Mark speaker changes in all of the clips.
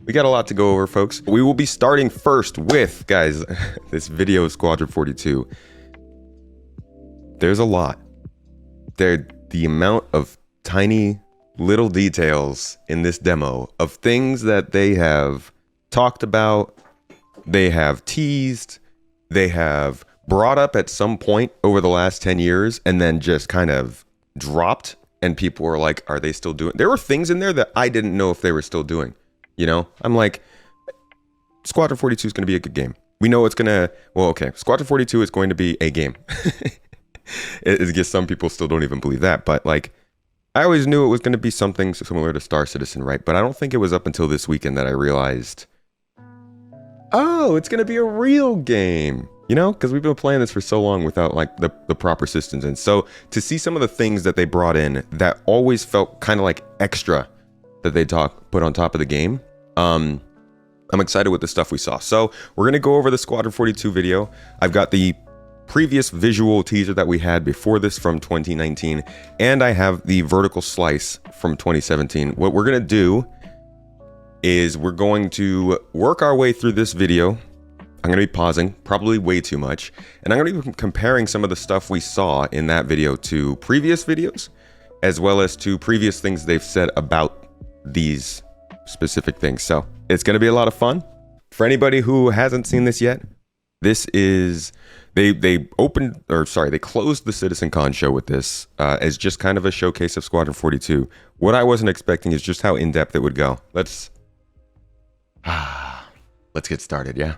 Speaker 1: We got a lot to go over, folks. We will be starting first with, guys, this video of Squadron 42. There's a lot. The amount of tiny little details in this demo of things that they have talked about, they have teased, they have brought up at some point over the last 10 years and then just kind of dropped, and people were like, are they still doing? There were things in there that I didn't know if they were still doing. You know, I'm like, Squadron 42 is going to be a good game. We know it's going to, well, okay, Squadron 42 is going to be a game. I guess some people still don't even believe that, but like, I always knew it was going to be something similar to Star Citizen, right? But I don't think it was up until this weekend that I realized, oh, it's going to be a real game, you know? Because we've been playing this for so long without like the proper systems. And so to see some of the things that they brought in that always felt kind of like extra that they put on top of the game, I'm excited with the stuff we saw. So we're going to go over the Squadron 42 video. I've got the previous visual teaser that we had before this from 2019, and I have the vertical slice from 2017. What we're going to do is we're going to work our way through this video. I'm going to be pausing, probably way too much, and I'm going to be comparing some of the stuff we saw in that video to previous videos, as well as to previous things they've said about these specific things. So it's going to be a lot of fun. For anybody who hasn't seen this yet, this is, they closed the CitizenCon show with this as just kind of a showcase of Squadron 42. What I wasn't expecting is just how in-depth it would go. Let's get started, yeah?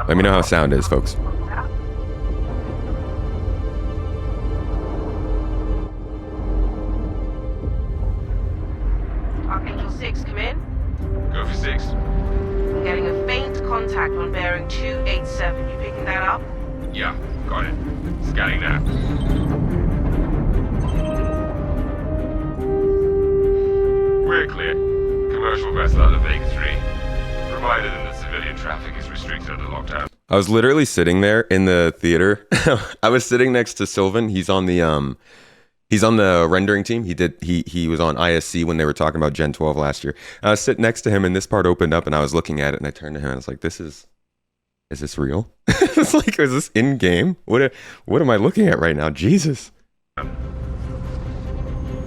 Speaker 1: Let me know how sound is, folks.
Speaker 2: Archangel 6, come in.
Speaker 3: Go for 6.
Speaker 2: I'm getting a faint contact on bearing 287. You picking that up?
Speaker 3: Yeah, got it. Scanning now. We're clear. Commercial vessel out of Vegas 3. Provided that the civilian traffic is restricted under lockdown.
Speaker 1: I was literally sitting there in the theater. I was sitting next to Sylvan. He's on the rendering team. He was on ISC when they were talking about Gen 12 last year. I was sitting next to him, and this part opened up, and I was looking at it, and I turned to him, and I was like, is this real? It's like, is this in game? What am I looking at right now? Jesus.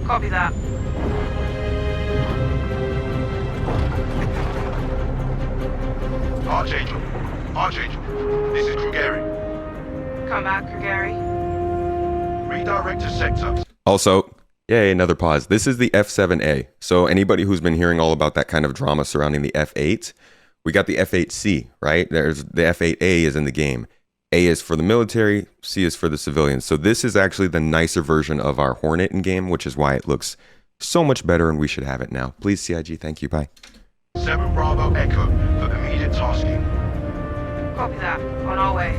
Speaker 2: Copy that.
Speaker 4: Archangel, this is Krugeri.
Speaker 2: Come back, Krugeri.
Speaker 4: Redirect to sector.
Speaker 1: Also, yay, another pause. This is the F7A. So anybody who's been hearing all about that kind of drama surrounding the F8, we got the F8C, right? There's the F8A is in the game. A is for the military, C is for the civilians. So this is actually the nicer version of our Hornet in game, which is why it looks so much better, and we should have it now. Please, CIG, thank you, bye.
Speaker 4: 7 Bravo Echo for immediate tasking.
Speaker 2: Copy that. On our way.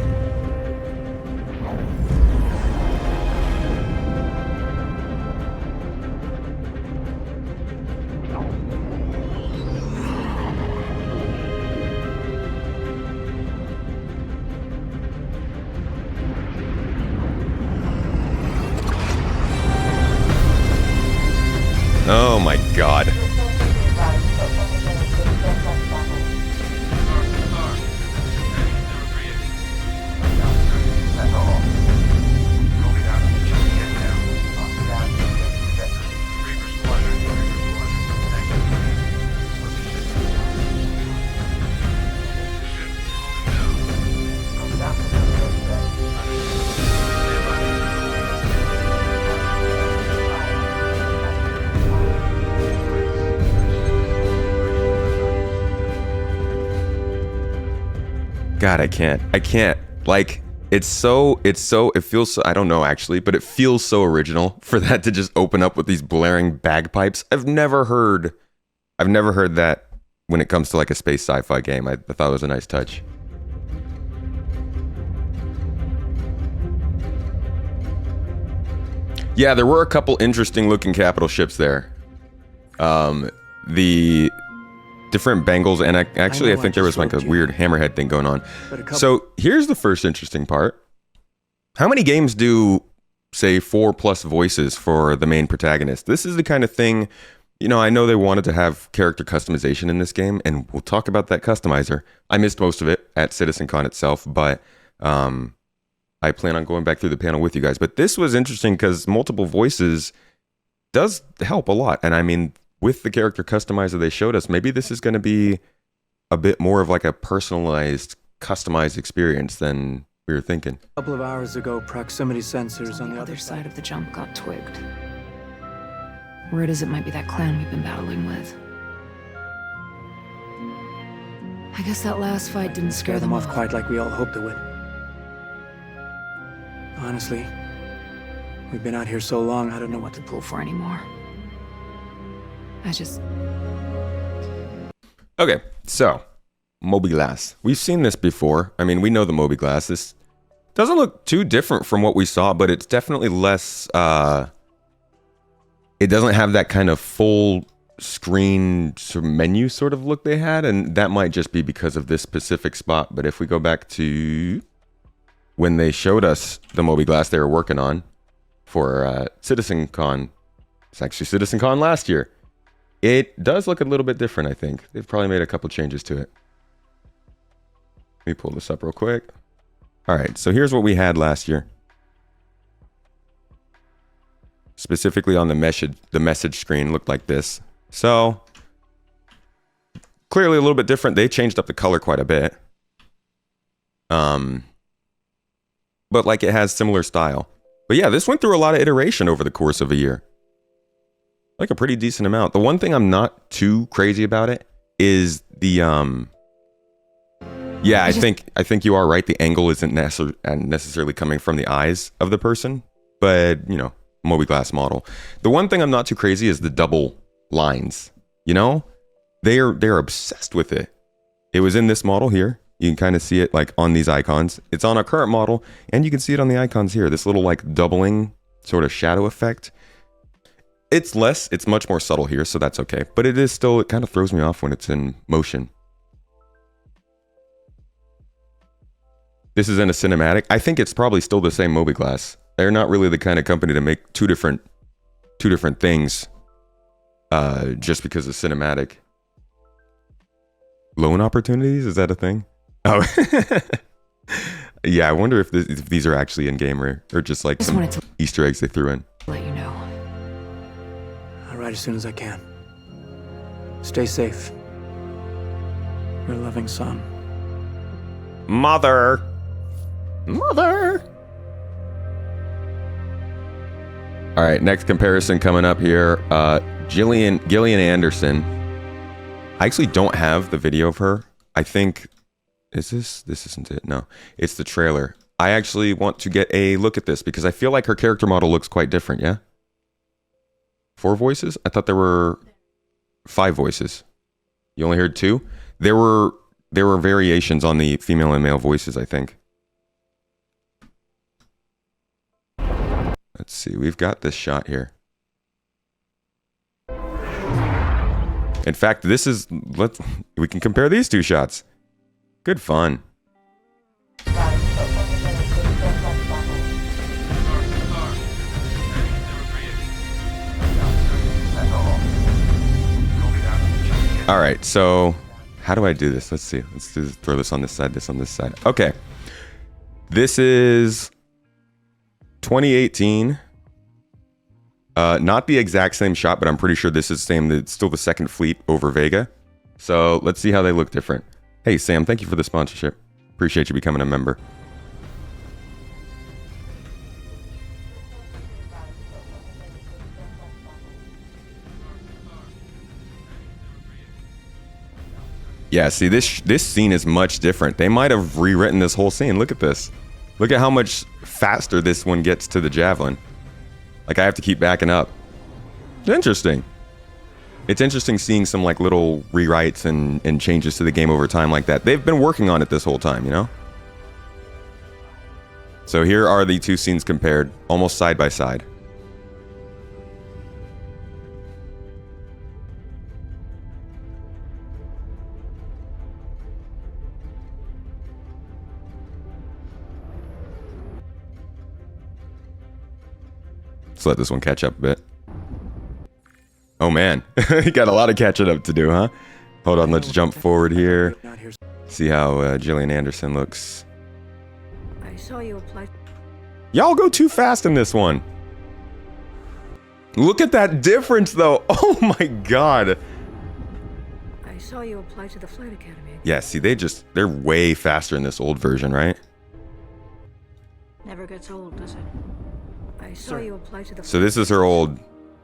Speaker 1: Oh my God. God, I can't, like, it feels so, I don't know actually, but it feels so original for that to just open up with these blaring bagpipes. I've never heard that when it comes to like a space sci-fi game. I thought it was a nice touch. Yeah, there were a couple interesting looking capital ships there. The different bangles, and actually I
Speaker 5: know I
Speaker 1: think there was
Speaker 5: just
Speaker 1: like a
Speaker 5: wrote you.
Speaker 1: weird hammerhead thing going on.
Speaker 5: But a couple-
Speaker 1: So here's the first interesting part. How many games do, say, 4+ voices for the main protagonist? This is the kind of thing, you know, I know they wanted to have character customization in this game, and we'll talk about that customizer. I missed most of it at CitizenCon itself, but I plan on going back through the panel with you guys. But this was interesting because multiple voices does help a lot. And I mean, with the character customizer they showed us, maybe this is going to be a bit more of like a personalized, customized experience than we were thinking.
Speaker 5: A couple of hours ago, proximity sensors on
Speaker 6: The other side of the jump got twigged. Word is it might be that clan we've been battling with. I guess that last fight didn't scare them off
Speaker 5: quite like we all hoped it would. Honestly, we've been out here so long, I don't know what to
Speaker 6: to pull for anymore. I just...
Speaker 1: Okay, so Mobi-Glass. We've seen this before. I mean, we know the Mobi-Glass. This doesn't look too different from what we saw, but it's definitely less... it doesn't have that kind of full screen sort of menu sort of look they had, and that might just be because of this specific spot. But if we go back to when they showed us the Mobi-Glass they were working on for CitizenCon, it's actually CitizenCon last year, it does look a little bit different, I think. They've probably made a couple changes to it. Let me pull this up real quick. All right, so here's what we had last year. Specifically on the message screen looked like this. So clearly a little bit different. They changed up the color quite a bit. But like it has similar style. But yeah, this went through a lot of iteration over the course of a year. Like a pretty decent amount. The one thing I'm not too crazy about it is the yeah, I think you are right. The angle isn't necessarily coming from the eyes of the person, but you know, Mobi-Glass model. The one thing I'm not too crazy is the double lines. You know, they're obsessed with it. It was in this model here. You can kind of see it like on these icons. It's on our current model, and you can see it on the icons here. This little like doubling sort of shadow effect. It's much more subtle here, so that's okay. But it is still, it kind of throws me off when it's in motion. This is in a cinematic. I think it's probably still the same Mobi-Glass. They're not really the kind of company to make two different things just because of cinematic. Loan opportunities? Is that a thing? Oh, yeah. I wonder if these are actually in game or just like
Speaker 6: Just
Speaker 1: some
Speaker 6: wanted to
Speaker 1: Easter eggs they threw in.
Speaker 6: let you know.
Speaker 5: I'll write as soon as I can. Stay safe. Your loving son.
Speaker 1: Mother. All right, next comparison coming up here. Gillian Anderson. I actually don't have the video of her. I think, this isn't it? No, it's the trailer. I actually want to get a look at this because I feel like her character model looks quite different, yeah? 4 voices? I thought there were 5 voices. You only heard 2? There were variations on the female and male voices, I think. Let's see, we've got this shot here. In fact, we can compare these 2 shots. Good fun. All right, so how do I do this? Let's see. Throw this on this side, this on this side. Okay. This is 2018. Not the exact same shot, but I'm pretty sure this is it's still the second fleet over Vega. So let's see how they look different. Hey, Sam, thank you for the sponsorship. Appreciate you becoming a member. Yeah, see, this scene is much different. They might have rewritten this whole scene. Look at this. Look at how much faster this one gets to the javelin. Like, I have to keep backing up. It's interesting. It's interesting seeing some, like, little rewrites and changes to the game over time like that. They've been working on it this whole time, you know? So here are the 2 scenes compared, almost side by side. Let's let this one catch up a bit. Oh man, you got a lot of catching up to do, huh? Hold on, let's jump forward here. See how Gillian Anderson looks.
Speaker 6: I saw you apply.
Speaker 1: Y'all go too fast in this one. Look at that difference though. Oh my god.
Speaker 6: I saw you apply to the flight academy.
Speaker 1: Yeah, see, they're way faster in this old version, right?
Speaker 6: Never gets old, does it? I saw you apply to the.
Speaker 1: So this is her old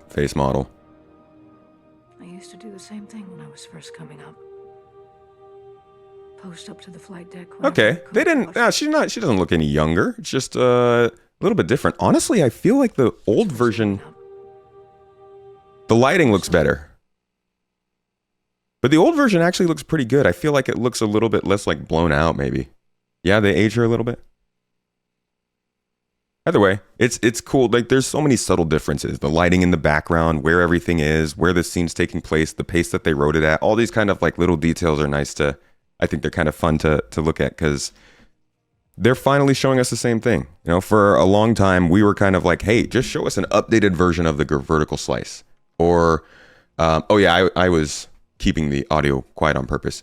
Speaker 1: face model.
Speaker 6: I used to do the same thing when I was first coming up. Post up to the flight deck.
Speaker 1: Okay, they didn't. She doesn't look any younger. It's just a little bit different. Honestly, I feel like the old version, the lighting looks better. But the old version actually looks pretty good. I feel like it looks a little bit less like blown out, maybe. Yeah, they age her a little bit. Either way, it's cool. Like, there's so many subtle differences. The lighting in the background, where everything is, where the scene's taking place, the pace that they wrote it at. All these kind of like little details are nice to. I think they're kind of fun to look at because they're finally showing us the same thing. You know, for a long time, we were kind of like, hey, just show us an updated version of the vertical slice. Or, oh yeah, I was keeping the audio quiet on purpose.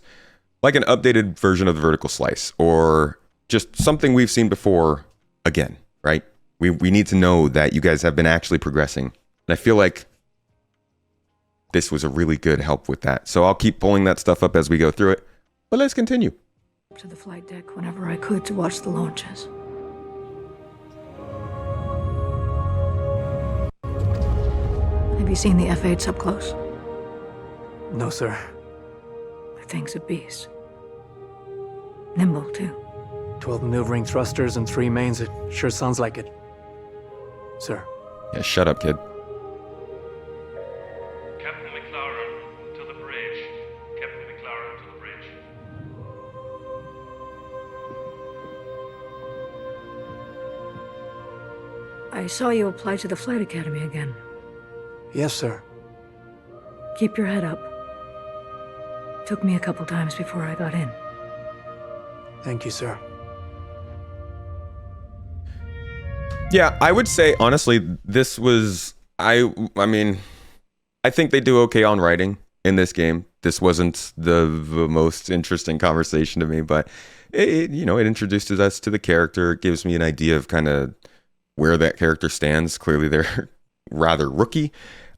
Speaker 1: Like an updated version of the vertical slice or just something we've seen before again, right? We need to know that you guys have been actually progressing. And I feel like this was a really good help with that. So I'll keep pulling that stuff up as we go through it. But let's continue.
Speaker 6: To the flight deck whenever I could to watch the launches. Have you seen the F-8s up close?
Speaker 5: No, sir.
Speaker 6: The thing's a beast. Nimble, too.
Speaker 5: 12 maneuvering thrusters and 3 mains. It sure sounds like it. Sir.
Speaker 1: Yeah, shut up, kid.
Speaker 7: Captain McLaren to the bridge. Captain McLaren to the bridge.
Speaker 6: I saw you apply to the flight academy again.
Speaker 5: Yes, sir.
Speaker 6: Keep your head up. Took me a couple times before I got in.
Speaker 5: Thank you, sir.
Speaker 1: Yeah, I would say, honestly, this was... I mean, I think they do okay on writing in this game. This wasn't the most interesting conversation to me, but it introduces us to the character. It gives me an idea of kind of where that character stands. Clearly, they're rather rookie.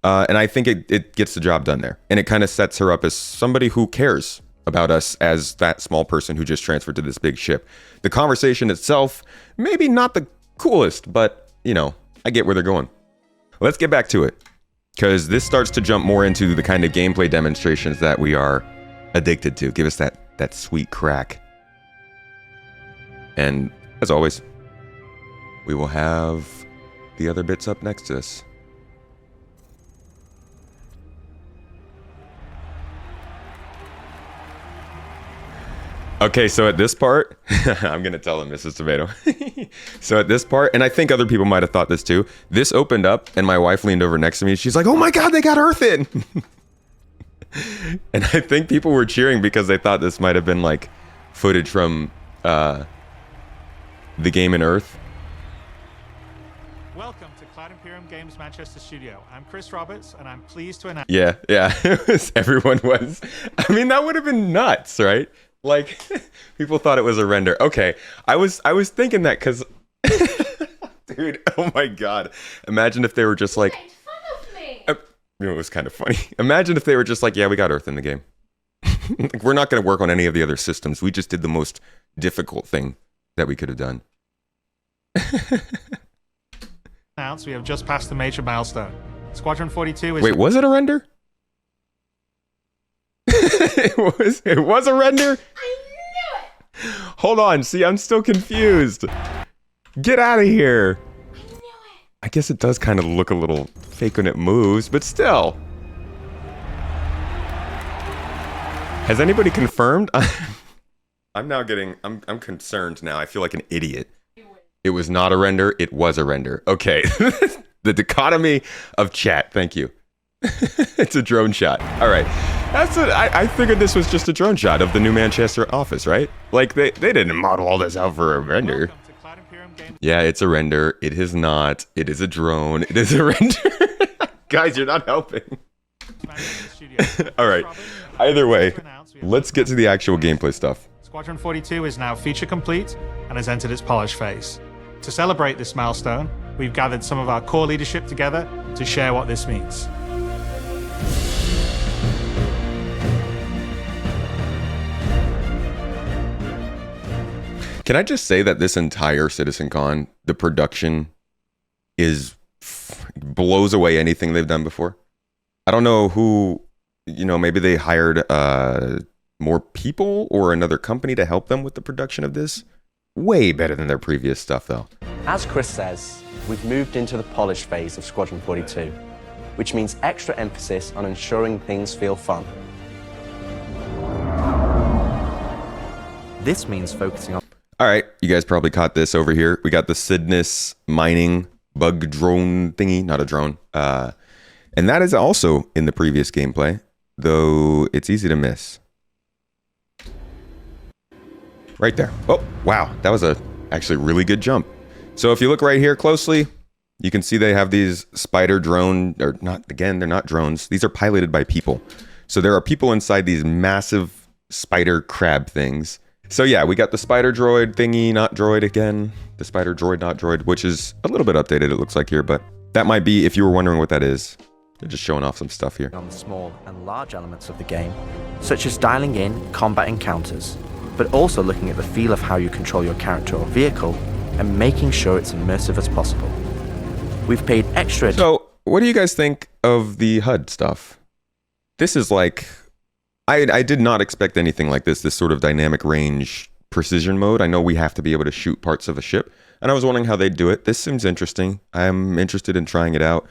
Speaker 1: And I think it gets the job done there. And it kind of sets her up as somebody who cares about us as that small person who just transferred to this big ship. The conversation itself, maybe not the coolest, but, I get where they're going. Let's get back to it. Because this starts to jump more into the kind of gameplay demonstrations that we are addicted to. Give us that sweet crack. And, as always, we will have the other bits up next to us. Okay, so at this part, I'm going to tell them Mrs. Tomato. So at this part, and I think other people might have thought this too, this opened up and my wife leaned over next to me. She's like, oh my God, they got Earth in. And I think people were cheering because they thought this might have been like footage from the game in Earth.
Speaker 7: Welcome to Cloud Imperium Games Manchester Studio. I'm Chris Roberts, and I'm pleased to announce...
Speaker 1: Yeah, everyone was. I mean, that would have been nuts, right? Like, people thought it was a render. Okay, I was thinking that because, dude, oh my God. Imagine if they were just like...
Speaker 8: Made fun of me.
Speaker 1: It was kind of funny. Imagine if they were just like, yeah, we got Earth in the game. Like, we're not going to work on any of the other systems. We just did the most difficult thing that we could have done.
Speaker 7: We have just passed the major milestone. Squadron 42 is...
Speaker 1: Wait, was it a render? It was a render?
Speaker 8: I knew it.
Speaker 1: Hold on, see, I'm still confused. Get out of here.
Speaker 8: I knew it.
Speaker 1: I guess it does kind of look a little fake when it moves, but still. Has anybody confirmed? I'm now getting... I'm concerned now. I feel like an idiot. It was not a render. It was a render. Okay. The dichotomy of chat. Thank you. It's a drone shot. All right. That's what I figured this was just a drone shot of the new Manchester office, right? Like, they didn't model all this out for a render.
Speaker 7: Welcome to Cloud Imperium
Speaker 1: Yeah, it's a render. It is not. It is a drone. It is a render. Guys, you're not helping. All right. Either way, let's get to the actual gameplay stuff.
Speaker 7: Squadron 42 is now feature complete and has entered its polish phase. To celebrate this milestone, we've gathered some of our core leadership together to share what this means.
Speaker 1: Can I just say that this entire CitizenCon, the production blows away anything they've done before? I don't know who, maybe they hired more people or another company to help them with the production of this. Way better than their previous stuff, though.
Speaker 9: As Chris says, we've moved into the polish phase of Squadron 42, which means extra emphasis on ensuring things feel fun. This means focusing on...
Speaker 1: All right, you guys probably caught this over here. We got the Cygnus mining bug drone thingy, not a drone. And that is also in the previous gameplay, though it's easy to miss. Right there. Oh, wow. That was actually really good jump. So if you look right here closely, you can see they have these spider drone, or not, again, they're not drones. These are piloted by people. So there are people inside these massive spider crab things. So yeah, we got the spider droid thingy, not droid again. The spider droid, not droid, which is a little bit updated, it looks like here, but that might be, if you were wondering what that is, they're just showing off some stuff here.
Speaker 9: On the small and large elements of the game, such as dialing in combat encounters, but also looking at the feel of how you control your character or vehicle and making sure it's immersive as possible. We've paid extra...
Speaker 1: So, what do you guys think of the HUD stuff? This is like... I did not expect anything like this sort of dynamic range precision mode. I know we have to be able to shoot parts of a ship, and I was wondering how they'd do it. This seems interesting. I'm interested in trying it out.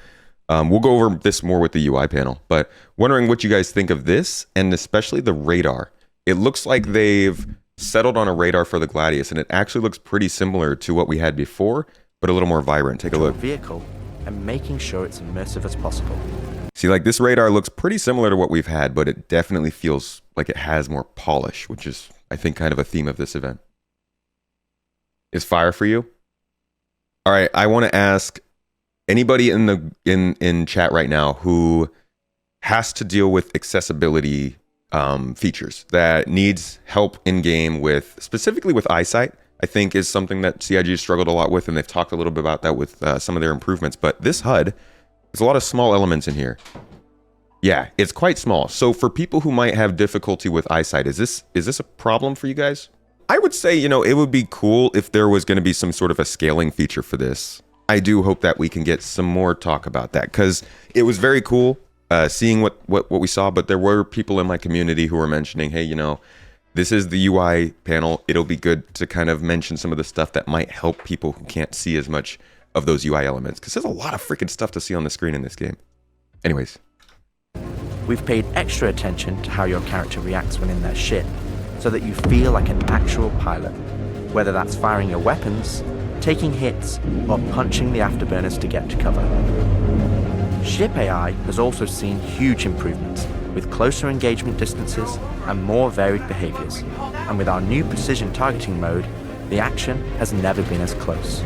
Speaker 1: We'll go over this more with the UI panel, but wondering what you guys think of this, and especially the radar. It looks like they've settled on a radar for the Gladius, and it actually looks pretty similar to what we had before, but a little more vibrant. Take a look.
Speaker 9: Vehicle and making sure it's immersive as possible.
Speaker 1: See, like this radar looks pretty similar to what we've had, but it definitely feels like it has more polish, which is, I think, kind of a theme of this event. Is fire for you? All right, I want to ask anybody in chat right now who has to deal with accessibility features, that needs help in game with, specifically with eyesight, I think is something that CIG has struggled a lot with, and they've talked a little bit about that with some of their improvements. But this HUD, there's a lot of small elements in here. Yeah, it's quite small. So for people who might have difficulty with eyesight, is this a problem for you guys? I would say, it would be cool if there was going to be some sort of a scaling feature for this. I do hope that we can get some more talk about that, because it was very cool seeing what we saw, but there were people in my community who were mentioning, hey, this is the UI panel. It'll be good to kind of mention some of the stuff that might help people who can't see as much of those UI elements, because there's a lot of freaking stuff to see on the screen in this game. Anyways.
Speaker 9: We've paid extra attention to how your character reacts when in their ship, so that you feel like an actual pilot, whether that's firing your weapons, taking hits, or punching the afterburners to get to cover. Ship AI has also seen huge improvements, with closer engagement distances and more varied behaviors, and with our new precision targeting mode, the action has never been as close.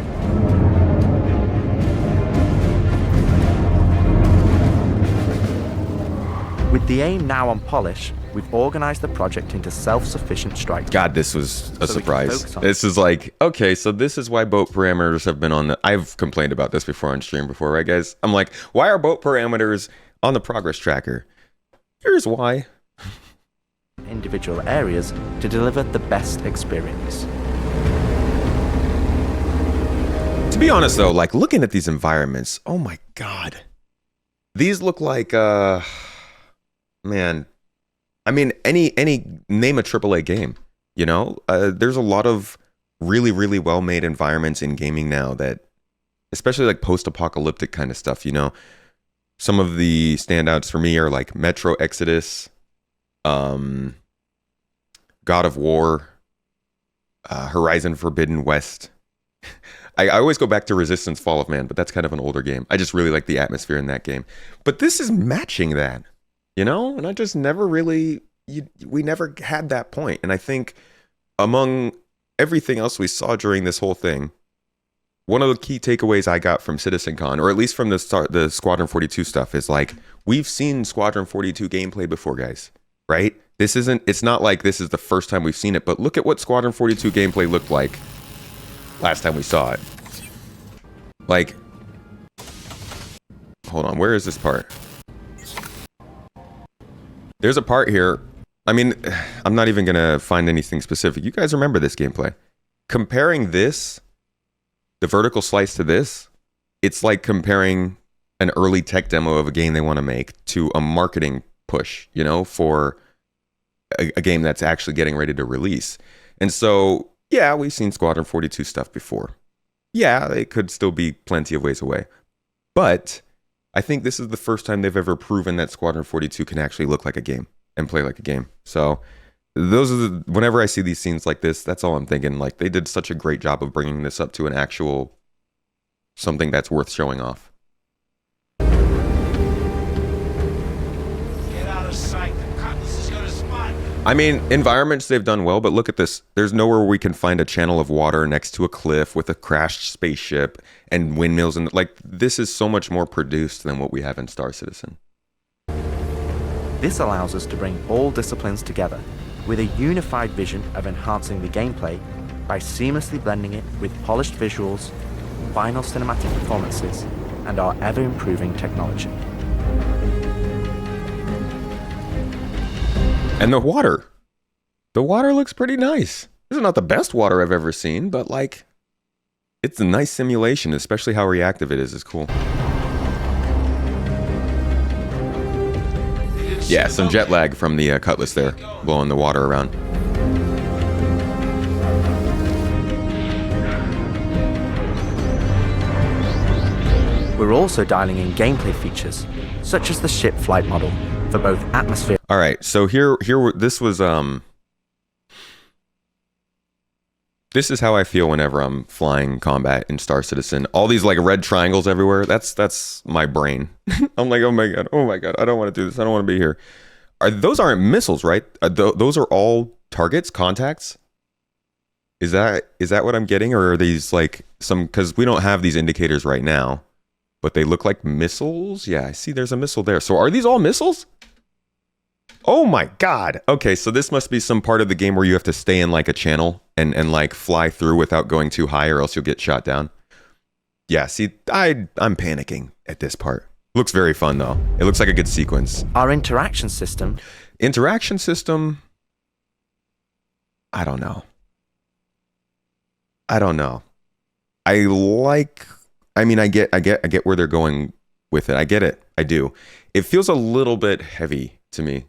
Speaker 9: With the aim now on polish, we've organized the project into self-sufficient strikes.
Speaker 1: God, this was a surprise. This is like, okay, so this is why boat parameters have been on the... I've complained about this before on stream before, right, guys? I'm like, why are boat parameters on the progress tracker? Here's why.
Speaker 9: Individual areas to deliver the best experience.
Speaker 1: To be honest, though, like, looking at these environments, oh my God. These look like, man, I mean, any name a AAA game, there's a lot of really, really well-made environments in gaming now that, especially like post-apocalyptic kind of stuff, Some of the standouts for me are like Metro Exodus, God of War, Horizon Forbidden West. I always go back to Resistance Fall of Man, but that's kind of an older game. I just really like the atmosphere in that game. But this is matching that. And I just never really, we never had that point. And I think among everything else we saw during this whole thing, one of the key takeaways I got from CitizenCon, or at least from the Squadron 42 stuff, is like, we've seen Squadron 42 gameplay before, guys, right? It's not like this is the first time we've seen it, but look at what Squadron 42 gameplay looked like last time we saw it. Like, hold on, where is this part? There's a part here. I mean, I'm not even gonna find anything specific. You guys remember this gameplay. Comparing this, the vertical slice to this, it's like comparing an early tech demo of a game they want to make to a marketing push, you know, for a game that's actually getting ready to release. And so, yeah, we've seen Squadron 42 stuff before. Yeah, it could still be plenty of ways away. But I think this is the first time they've ever proven that Squadron 42 can actually look like a game and play like a game. So those are whenever I see these scenes like this, that's all I'm thinking. Like, they did such a great job of bringing this up to an actual something that's worth showing off.
Speaker 4: Get out of sight. The Cutlass is gonna spot.
Speaker 1: I mean, environments they've done well, but look at this. There's nowhere we can find a channel of water next to a cliff with a crashed spaceship and windmills, and like, this is so much more produced than what we have in Star Citizen.
Speaker 9: This allows us to bring all disciplines together with a unified vision of enhancing the gameplay by seamlessly blending it with polished visuals, final cinematic performances, and our ever-improving technology.
Speaker 1: And the water looks pretty nice. This is not the best water I've ever seen, but like, it's a nice simulation, especially how reactive it is cool. Yeah, some jet lag from the Cutlass there, blowing the water around.
Speaker 9: We're also dialing in gameplay features, such as the ship flight model, for both atmosphere.
Speaker 1: All right, so this is how I feel whenever I'm flying combat in Star Citizen. All these like red triangles everywhere, that's my brain. I'm like, oh my god, I don't want to do this, I don't want to be here. Those aren't missiles, right? Those are all targets, contacts? Is that what I'm getting, or are these like some, because we don't have these indicators right now, but they look like missiles? Yeah, I see there's a missile there. So are these all missiles? Oh my god. Okay, so this must be some part of the game where you have to stay in like a channel and like fly through without going too high, or else you'll get shot down. Yeah, see, I'm panicking at this part. Looks very fun though. It looks like a good sequence.
Speaker 9: Our interaction system.
Speaker 1: I don't know. I get where they're going with it. I get it. I do. It feels a little bit heavy to me.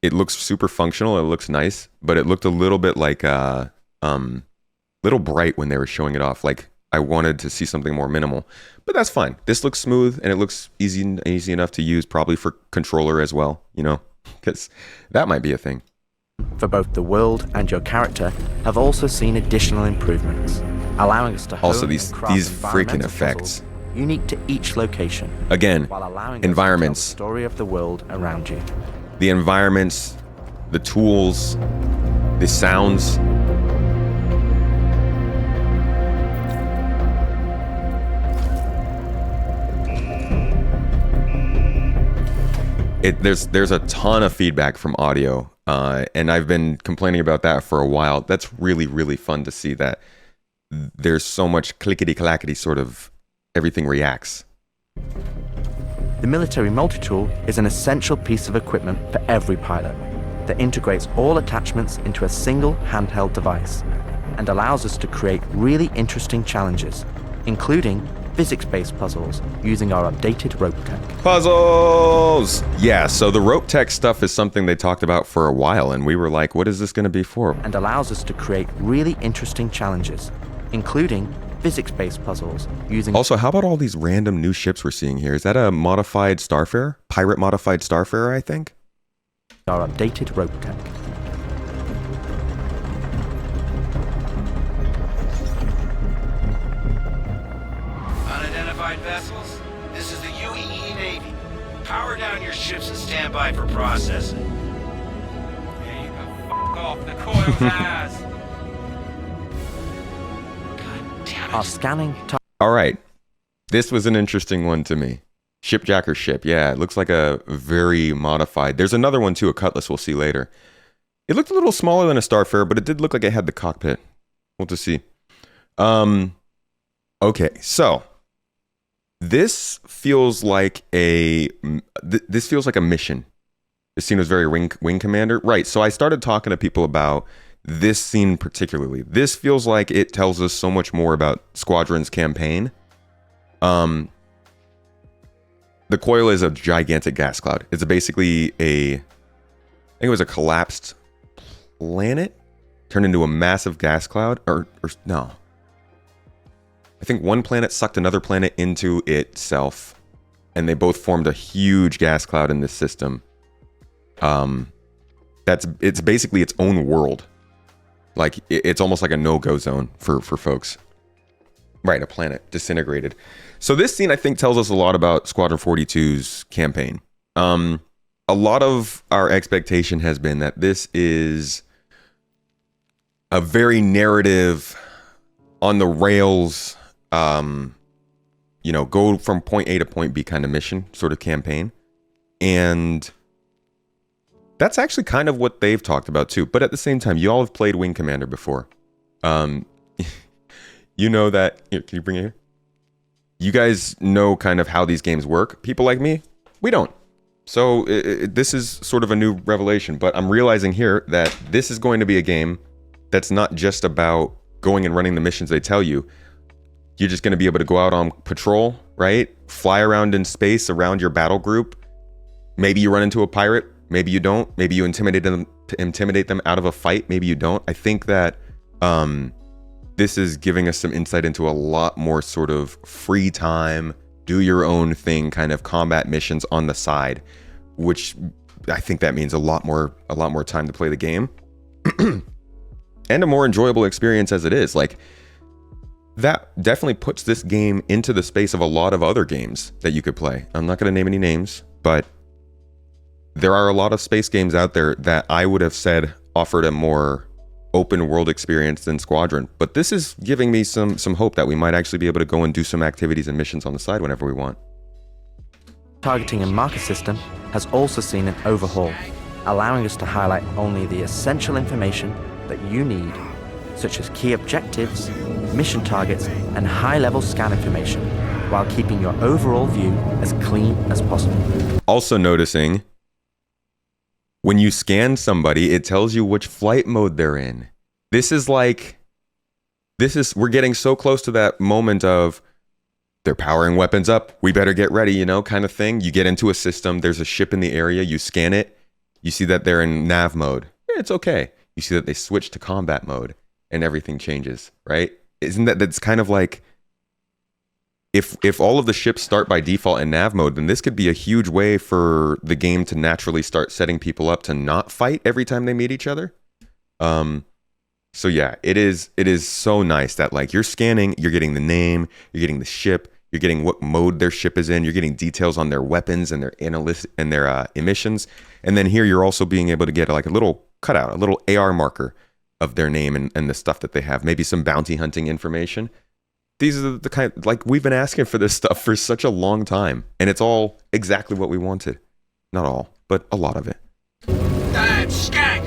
Speaker 1: It looks super functional. It looks nice, but it looked a little bit like little bright when they were showing it off. Like, I wanted to see something more minimal, but that's fine. This looks smooth and it looks easy enough to use, probably for controller as well, you know, because that might be a thing.
Speaker 9: For both the world and your character have also seen additional improvements, allowing us to hone
Speaker 1: also
Speaker 9: and
Speaker 1: these
Speaker 9: craft
Speaker 1: freaking
Speaker 9: environmental
Speaker 1: effects
Speaker 9: puzzles unique to each location.
Speaker 1: Again,
Speaker 9: while allowing
Speaker 1: environments,
Speaker 9: us to tell the story of the world around you.
Speaker 1: the environments, the tools, the sounds. There's a ton of feedback from audio, and I've been complaining about that for a while. That's really, really fun to see that there's so much clickety-clackety, sort of everything reacts.
Speaker 9: The military multi-tool is an essential piece of equipment for every pilot that integrates all attachments into a single handheld device and allows us to create really interesting challenges, including physics-based puzzles using our updated rope tech.
Speaker 1: Puzzles! Yeah, so the rope tech stuff is something they talked about for a while, and we were like, what is this going to be for?
Speaker 9: And allows us to create really interesting challenges, including physics-based puzzles using...
Speaker 1: Also, how about all these random new ships we're seeing here? Is that a modified Starfarer? Pirate modified Starfarer, I think?
Speaker 9: Our updated rope tech.
Speaker 4: Unidentified vessels? This is the UEE Navy. Power down your ships and stand by for processing.
Speaker 3: There you go. F*** off. The coil's ass.
Speaker 9: Our scanning
Speaker 1: All right. This was an interesting one to me. Shipjacker ship. Yeah, it looks like a very modified. There's another one too, a Cutlass we'll see later. It looked a little smaller than a Starfarer, but it did look like it had the cockpit. We'll just see. Okay, so this feels like a mission. This scene was very wing commander. Right, so I started talking to people about this scene particularly. This feels like it tells us so much more about Squadron's campaign. The coil is a gigantic gas cloud. It's basically I think it was a collapsed planet turned into a massive gas cloud, or no. I think one planet sucked another planet into itself, and they both formed a huge gas cloud in this system. It's basically its own world. Like it's almost like a no-go zone for folks. Right, a planet disintegrated. So this scene I think tells us a lot about Squadron 42's campaign. A lot of our expectation has been that this is a very narrative on the rails, go from point A to point B kind of mission, sort of campaign. And that's actually kind of what they've talked about too. But at the same time, you all have played Wing Commander before. You know that, here, can you bring it here? You guys know kind of how these games work. People like me, we don't. So this is sort of a new revelation, but I'm realizing here that this is going to be a game that's not just about going and running the missions they tell you. You're just going to be able to go out on patrol, right? Fly around in space around your battle group. Maybe you run into a pirate. Maybe you don't. Maybe you intimidate them out of a fight. Maybe you don't. I think that this is giving us some insight into a lot more sort of free time, do your own thing kind of combat missions on the side, which I think that means a lot more time to play the game and a more enjoyable experience as it is. Like that definitely puts this game into the space of a lot of other games that you could play. I'm not going to name any names, but there are a lot of space games out there that I would have said offered a more open world experience than Squadron. But this is giving me some hope that we might actually be able to go and do some activities and missions on the side whenever we want.
Speaker 9: targeting and marker system has also seen an overhaul, allowing us to highlight only the essential information that you need, such as key objectives, mission targets, and high-level scan information, while keeping your overall view as clean as possible.
Speaker 1: Also noticing, when you scan somebody, it tells you which flight mode they're in. We're getting so close to that moment of, they're powering weapons up, we better get ready, kind of thing. You get into a system, there's a ship in the area, you scan it, you see that they're in nav mode. It's okay. You see that they switch to combat mode, and everything changes, right? That's kind of like, if all of the ships start by default in nav mode, then this could be a huge way for the game to naturally start setting people up to not fight every time they meet each other. So yeah, it is so nice that like you're scanning, you're getting the name, you're getting the ship, you're getting what mode their ship is in, you're getting details on their weapons and their emissions, and then here you're also being able to get like a little cutout, a little AR marker of their name and the stuff that they have, maybe some bounty hunting information. These are the kind, like, we've been asking for this stuff for such a long time, and it's all exactly what we wanted. Not all, but a lot of it.
Speaker 4: Damn skank!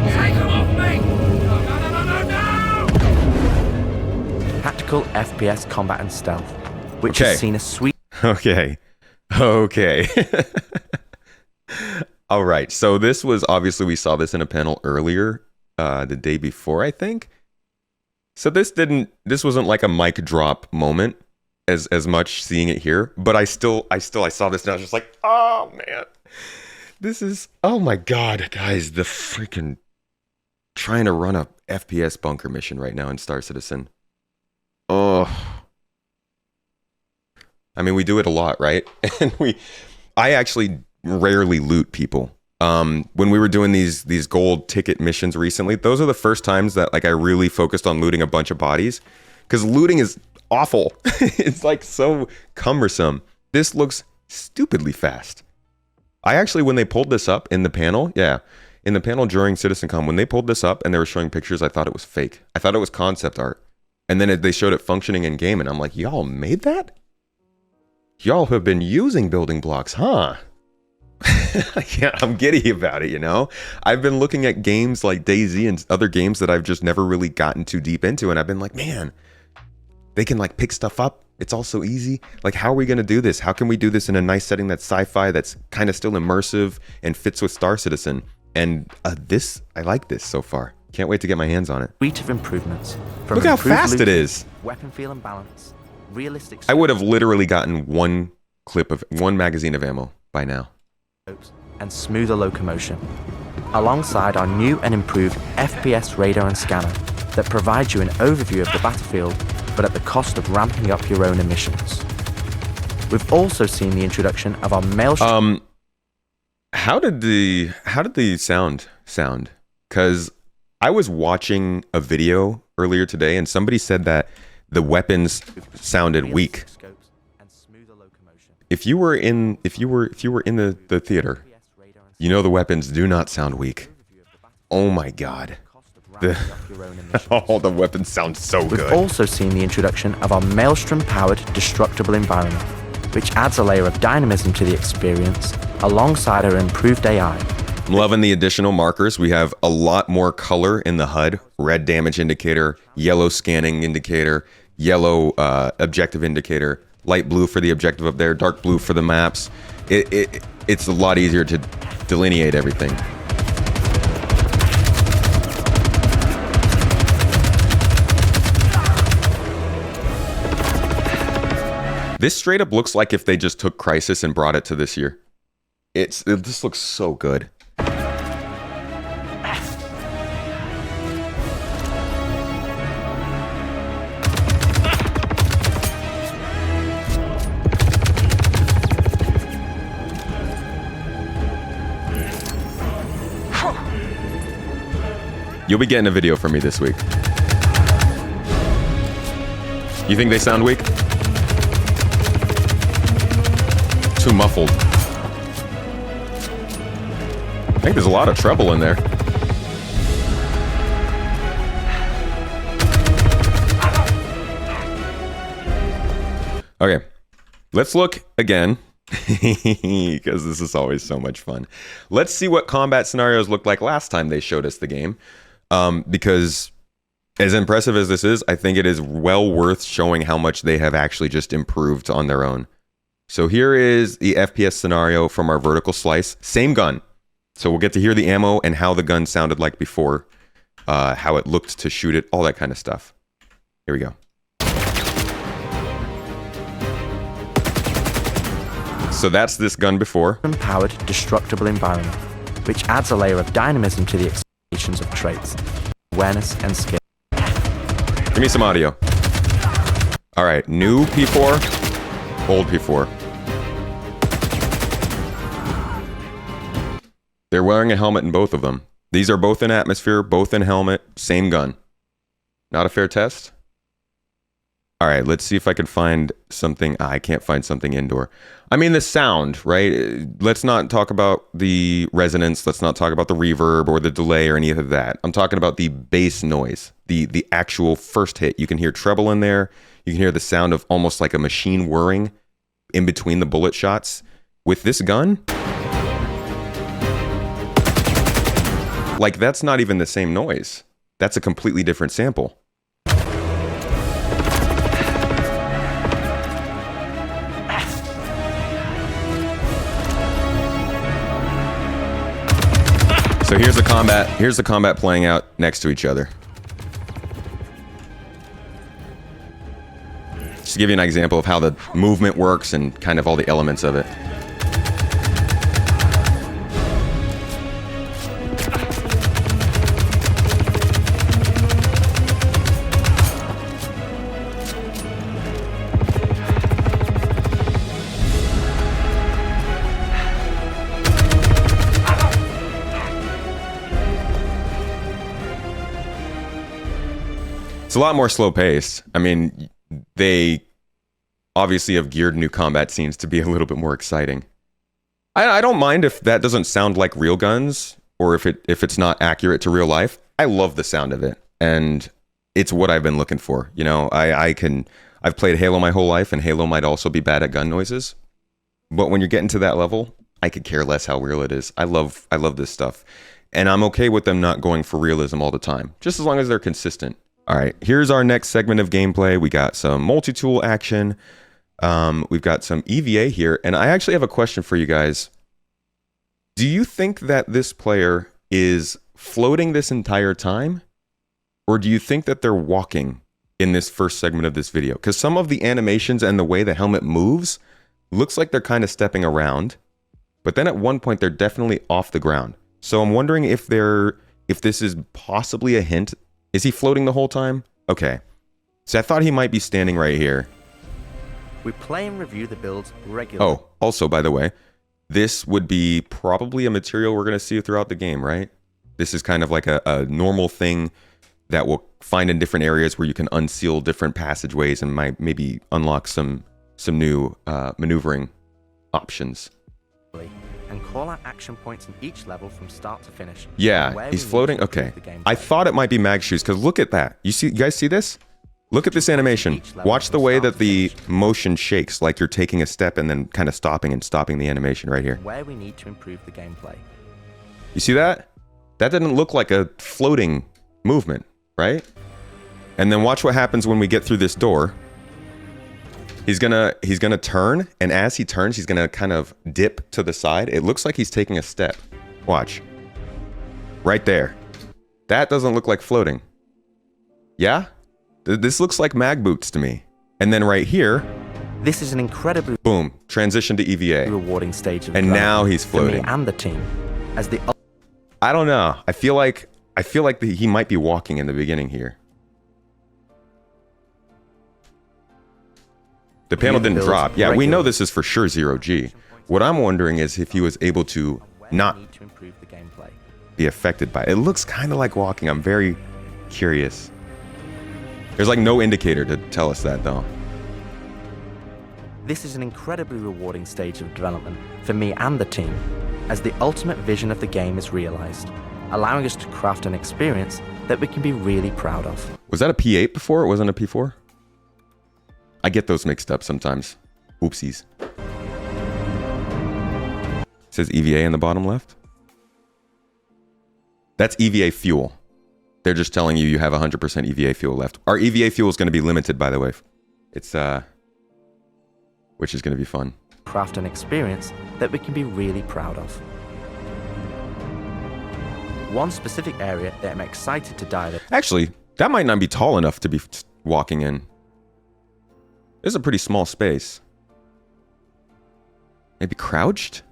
Speaker 4: Take him off me! No!
Speaker 9: Tactical FPS combat and stealth, which has seen a sweet...
Speaker 1: Okay. All right, so this was obviously, we saw this in a panel earlier, the day before, I think. So this wasn't like a mic drop moment as much seeing it here, but I saw this and I was just like, oh man, oh my god, guys, the freaking trying to run a FPS bunker mission right now in Star Citizen. Oh, I mean, we do it a lot, right? And I actually rarely loot people. When we were doing these gold ticket missions recently, those are the first times that like I really focused on looting a bunch of bodies, because looting is awful. It's like so cumbersome. This looks stupidly fast. I actually, when they pulled this up in the panel, in the panel during CitizenCon, when they pulled this up and they were showing pictures, I thought it was fake. I thought it was concept art. And then they showed it functioning in game, and I'm like, y'all made that? Y'all have been using building blocks, huh? Yeah, I'm giddy about it, you know? I've been looking at games like DayZ and other games that I've just never really gotten too deep into, and I've been like, man, they can like pick stuff up. It's all so easy. Like, how are we going to do this? How can we do this in a nice setting that's sci-fi, that's kind of still immersive and fits with Star Citizen? And I like this so far. Can't wait to get my hands on it.
Speaker 9: Suite of improvements. From
Speaker 1: Look how
Speaker 9: improved
Speaker 1: fast it
Speaker 9: loot,
Speaker 1: is.
Speaker 9: Weapon feel and balance, realistic
Speaker 1: I would have literally gotten one magazine of ammo by now.
Speaker 9: scopes, and smoother locomotion, alongside our new and improved FPS radar and scanner that provides you an overview of the battlefield, but at the cost of ramping up your own emissions. We've also seen the introduction of our maelstrom.
Speaker 1: How did the sound? Because I was watching a video earlier today, and somebody said that the weapons sounded weak. If you were in the theater, you know the weapons do not sound weak. Oh my god. All the weapons sound so good.
Speaker 9: We've also seen the introduction of our maelstrom-powered destructible environment, which adds a layer of dynamism to the experience alongside our improved AI.
Speaker 1: I'm loving the additional markers. We have a lot more color in the HUD. Red damage indicator, yellow scanning indicator, yellow objective indicator, light blue for the objective up there, dark blue for the maps. It's a lot easier to delineate everything. This straight up looks like if they just took Crisis and brought it to this year. This looks so good. You'll be getting a video from me this week. You think they sound weak? Too muffled. I think there's a lot of treble in there. Okay, let's look again, because this is always so much fun. Let's see what combat scenarios looked like last time they showed us the game, because as impressive as this is, I think it is well worth showing how much they have actually just improved on their own. So here is the FPS scenario from our vertical slice. Same gun. So we'll get to hear the ammo and how the gun sounded like before, how it looked to shoot it, all that kind of stuff. Here we go. So that's this gun before.
Speaker 9: Powered destructible environment, which adds a layer of dynamism to the expectations of traits, awareness, and skill.
Speaker 1: Give me some audio. All right, new P4, old P4. They're wearing a helmet in both of them. These are both in atmosphere, both in helmet, same gun. Not a fair test? All right, let's see if I can find something. I can't find something indoor. I mean, the sound, right? Let's not talk about the resonance. Let's not talk about the reverb or the delay or any of that. I'm talking about the bass noise, the actual first hit. You can hear treble in there. You can hear the sound of almost like a machine whirring in between the bullet shots. With this gun, like, that's not even the same noise. That's a completely different sample. So here's the combat playing out next to each other. Just to give you an example of how the movement works and kind of all the elements of it. It's a lot more slow paced. I mean, they obviously have geared new combat scenes to be a little bit more exciting. I don't mind if that doesn't sound like real guns or if it's not accurate to real life. I love the sound of it, and it's what I've been looking for. You know, I've played Halo my whole life, and Halo might also be bad at gun noises. But when you're getting to that level, I could care less how real it is. I love this stuff. And I'm okay with them not going for realism all the time, just as long as they're consistent. All right, here's our next segment of gameplay. We got some multi-tool action. We've got some EVA here, and I actually have a question for you guys. Do you think that this player is floating this entire time? Or do you think that they're walking in this first segment of this video? Because some of the animations and the way the helmet moves looks like they're kind of stepping around, but then at one point they're definitely off the ground. So I'm wondering if this is possibly a hint. Is he floating the whole time? Okay. So I thought he might be standing right here.
Speaker 9: We play and review the builds regularly.
Speaker 1: Oh, also, by the way, this would be probably a material we're going to see throughout the game, right? This is kind of like a normal thing that we'll find in different areas where you can unseal different passageways and might maybe unlock some new maneuvering options.
Speaker 9: And call out action points in each level from start to finish.
Speaker 1: Yeah, he's floating. Okay. I thought it might be mag shoes because look at that. You guys see this? Look at this animation. Watch the way that the motion shakes, like you're taking a step and then kind of stopping the animation right here.
Speaker 9: Where we need to improve the gameplay.
Speaker 1: You see that? That didn't look like a floating movement, right? And then watch what happens when we get through this door. He's gonna turn, and as he turns, he's gonna kind of dip to the side. It looks like he's taking a step. Watch. Right there. That doesn't look like floating. Yeah? This looks like mag boots to me. And then right here,
Speaker 9: this is an incredibly
Speaker 1: boom, transition to EVA.
Speaker 9: Rewarding stage of
Speaker 1: and now he's floating.
Speaker 9: For me and the team, as the
Speaker 1: I don't know. I feel like he might be walking in the beginning here. The panel didn't drop. Yeah, we know this is for sure 0G. What I'm wondering is if he was able to not be affected by it. It looks kind of like walking. I'm very curious. There's like no indicator to tell us that though.
Speaker 9: This is an incredibly rewarding stage of development for me and the team, as the ultimate vision of the game is realized, allowing us to craft an experience that we can be really proud of.
Speaker 1: Was that a P8 before? It wasn't a P4? I get those mixed up sometimes. Oopsies. It says EVA in the bottom left. That's EVA fuel. They're just telling you you have 100% EVA fuel left. Our EVA fuel is going to be limited, by the way. It's which is going to be fun.
Speaker 9: Craft an experience that we can be really proud of. One specific area that I'm excited to dive in.
Speaker 1: Actually, that might not be tall enough to be walking in. This is a pretty small space. Maybe crouched?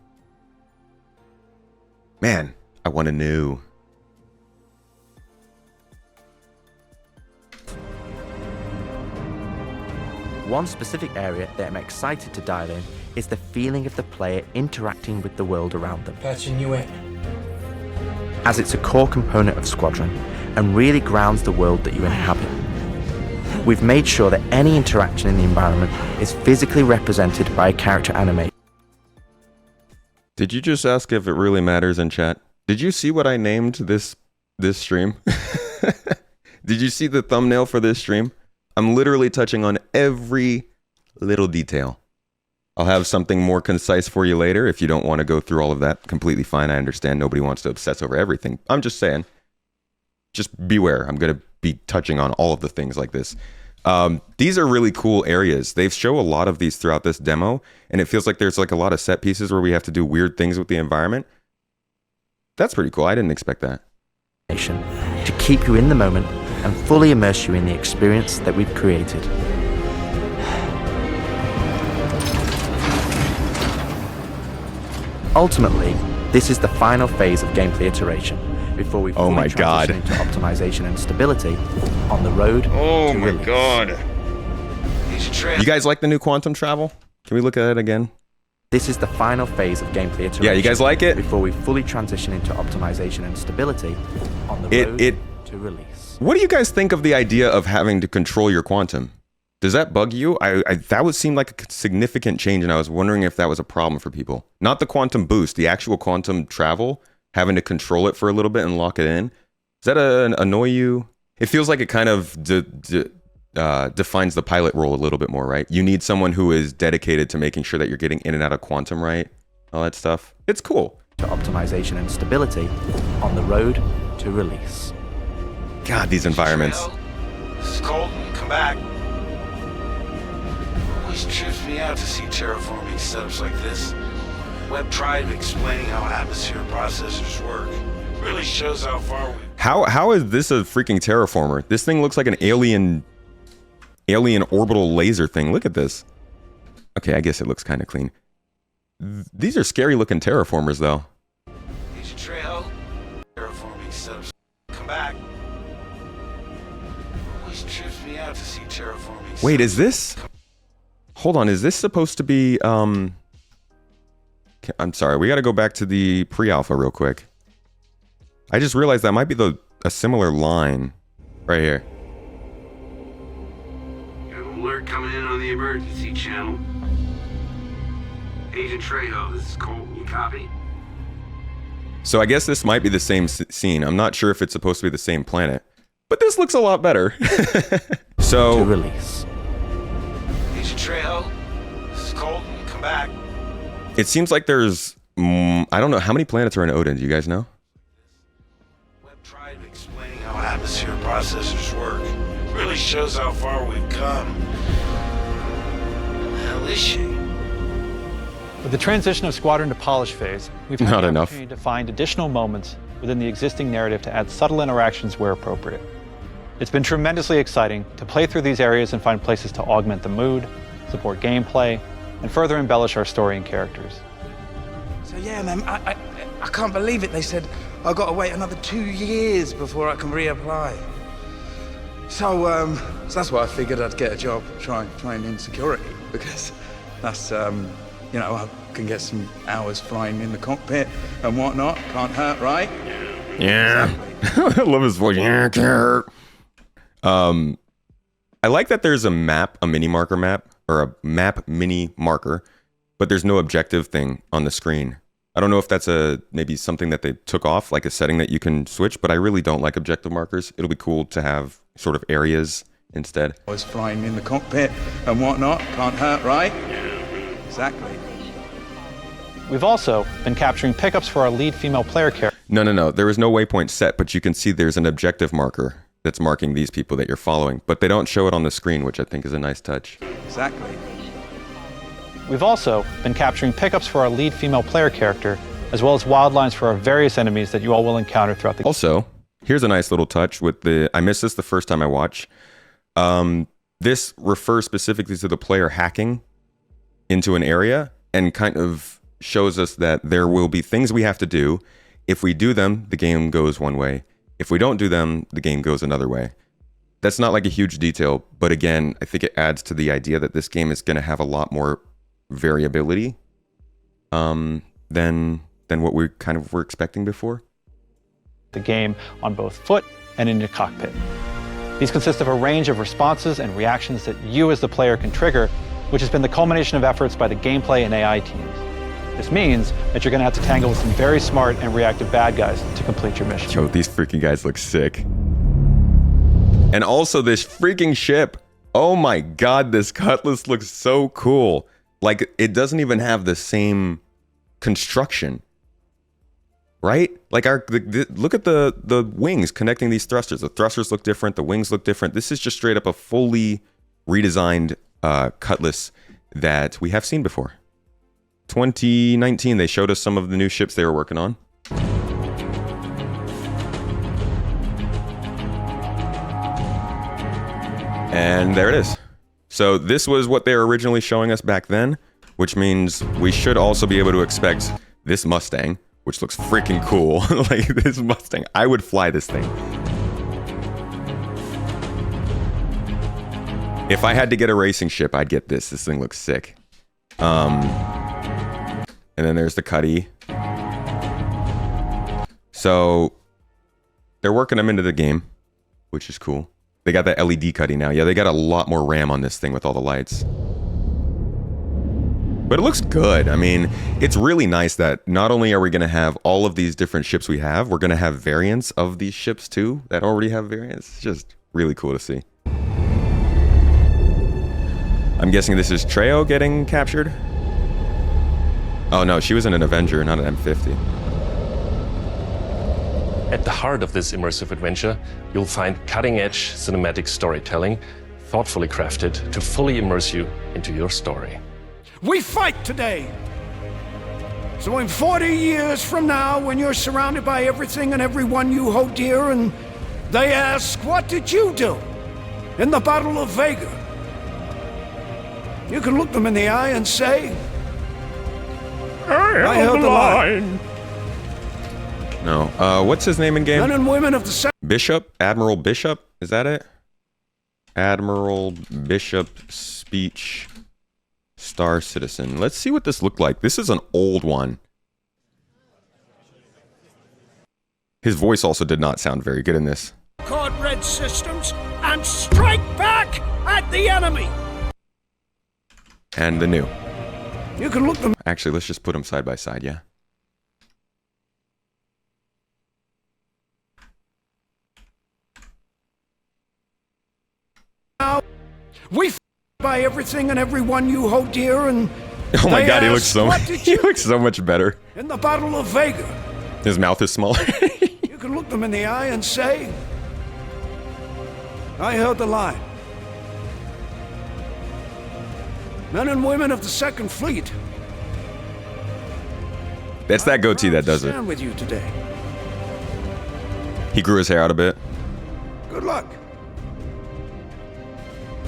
Speaker 1: Man, I want to know.
Speaker 9: One specific area that I'm excited to dive in is the feeling of the player interacting with the world around them.
Speaker 5: Patching you in.
Speaker 9: As it's a core component of Squadron and really grounds the world that you inhabit. We've made sure that any interaction in the environment is physically represented by a character animation.
Speaker 1: Did you just ask if it really matters in chat? Did you see what I named this stream? Did you see the thumbnail for this stream? I'm literally touching on every little detail. I'll have something more concise for you later. If you don't want to go through all of that, completely fine. I understand nobody wants to obsess over everything. I'm just saying, just beware. I'm going to be touching on all of the things like this. These are really cool areas. They show a lot of these throughout this demo, and it feels like there's like a lot of set pieces where we have to do weird things with the environment. That's pretty cool. I didn't expect that.
Speaker 9: To keep you in the moment and fully immerse you in the experience that we've created. Ultimately, this is the final phase of gameplay iteration before we fully transition into optimization and stability on the road to release.
Speaker 1: You guys like the new quantum travel? Can we look at it again?
Speaker 9: This is the final phase of gameplay iteration.
Speaker 1: Yeah, you guys like it?
Speaker 9: Before we fully transition into optimization and stability on the road to release.
Speaker 1: What do you guys think of the idea of having to control your quantum? Does that bug you? That would seem like a significant change, and I was wondering if that was a problem for people. Not the quantum boost, the actual quantum travel, having to control it for a little bit and lock it in. Does that annoy you? It feels like it kind of defines the pilot role a little bit more, right? You need someone who is dedicated to making sure that you're getting in and out of quantum right, all that stuff. It's cool.
Speaker 9: To optimization and stability on the road to release.
Speaker 1: God, these environments.
Speaker 4: This is Colton. Come back. Always trips me out to see terraforming setups like this. Web Tribe explaining how atmosphere processors work. Really shows how far we...
Speaker 1: How is this a freaking terraformer? This thing looks like an alien orbital laser thing. Look at this. Okay, I guess it looks kind of clean. These are scary looking terraformers though.
Speaker 4: Agent Trejo, terraforming setups. Come back. Always trips me out to see terraforming.
Speaker 1: Wait, is this? Hold on, is this supposed to be I'm sorry, we got to go back to the pre-alpha real quick. I just realized that might be a similar line right here.
Speaker 10: Alert coming in on the emergency channel. Agent Trejo, this is Colton. You copy?
Speaker 1: So I guess this might be the same scene. I'm not sure if it's supposed to be the same planet, but this looks a lot better. So
Speaker 9: to release.
Speaker 4: Agent Trejo, this is Colton. Come back.
Speaker 1: It seems like there's I don't know how many planets are in Odin. Do you guys know?
Speaker 4: Web Tribe explaining how atmosphere processors work. Really shows how far we've come. Who the hell is she?
Speaker 11: With the transition of Squadron to polish phase, we've had
Speaker 1: Not
Speaker 11: the
Speaker 1: enough.
Speaker 11: opportunity to find additional moments within the existing narrative to add subtle interactions where appropriate. It's been tremendously exciting to play through these areas and find places to augment the mood, support gameplay, and further embellish our story and characters.
Speaker 12: So yeah, man, I can't believe it. They said I've got to wait another 2 years before I can reapply. So that's why I figured I'd get a job trying in security, because that's you know, I can get some hours flying in the cockpit and whatnot. Can't hurt, right?
Speaker 1: Yeah. Exactly. I love his voice. Yeah. I like that there's a mini marker map, or a map mini marker, but there's no objective thing on the screen. I don't know if that's maybe something that they took off, like a setting that you can switch, but I really don't like objective markers. It'll be cool to have sort of areas instead.
Speaker 12: I was flying in the cockpit and whatnot. Can't hurt, right? Exactly.
Speaker 11: We've also been capturing pickups for our lead female player character.
Speaker 1: No. There is no waypoint set, but you can see there's an objective marker that's marking these people that you're following, but they don't show it on the screen, which I think is a nice touch.
Speaker 12: Exactly.
Speaker 11: We've also been capturing pickups for our lead female player character, as well as wildlines for our various enemies that you all will encounter throughout the game.
Speaker 1: Also, here's a nice little touch with I missed this the first time I watched. This refers specifically to the player hacking into an area and kind of shows us that there will be things we have to do. If we do them, the game goes one way. If we don't do them, the game goes another way. That's not like a huge detail, but again, I think it adds to the idea that this game is going to have a lot more variability than what we kind of were expecting before.
Speaker 11: The game on both foot and in your cockpit. These consist of a range of responses and reactions that you as the player can trigger, which has been the culmination of efforts by the gameplay and AI teams. This means that you're going to have to tangle with some very smart and reactive bad guys to complete your mission.
Speaker 1: Yo, these freaking guys look sick. And also this freaking ship. Oh my god, this Cutlass looks so cool. Like, it doesn't even have the same construction. Right? Like, look at the wings connecting these thrusters. The thrusters look different. The wings look different. This is just straight up a fully redesigned Cutlass that we have seen before. 2019, they showed us some of the new ships they were working on. And there it is. So this was what they were originally showing us back then, which means we should also be able to expect this Mustang, which looks freaking cool. Like, this Mustang. I would fly this thing. If I had to get a racing ship, I'd get this. This thing looks sick. And then there's the Cuddy. So they're working them into the game, which is cool. They got that LED cutting now. Yeah, they got a lot more RAM on this thing with all the lights. But it looks good. I mean, it's really nice that not only are we going to have all of these different ships we have, we're going to have variants of these ships too that already have variants. It's just really cool to see. I'm guessing this is Treo getting captured? Oh no, she was in an Avenger, not an M50.
Speaker 13: At the heart of this immersive adventure, you'll find cutting-edge cinematic storytelling, thoughtfully crafted to fully immerse you into your story.
Speaker 14: We fight today. So in 40 years from now, when you're surrounded by everything and everyone you hold dear, and they ask, what did you do in the Battle of Vega? You can look them in the eye and say, I held the line.
Speaker 1: No. What's his name in game?
Speaker 14: Men and women of the
Speaker 1: Bishop? Admiral Bishop? Is that it? Admiral Bishop speech. Star Citizen. Let's see what this looked like. This is an old one. His voice also did not sound very good in this.
Speaker 14: Code red systems and strike back at the enemy.
Speaker 1: And the new.
Speaker 14: You can look them.
Speaker 1: Actually, let's just put them side by side, yeah.
Speaker 14: Now, we by everything and everyone you hold dear, and
Speaker 1: oh my god,
Speaker 14: ask,
Speaker 1: he looks so much better.
Speaker 14: In the Battle of Vega.
Speaker 1: His mouth is smaller.
Speaker 14: You can look them in the eye and say, I held the line. Men and women of the Second Fleet.
Speaker 1: That's that goatee that does it.
Speaker 14: Stand with you today.
Speaker 1: He grew his hair out a bit.
Speaker 14: Good luck.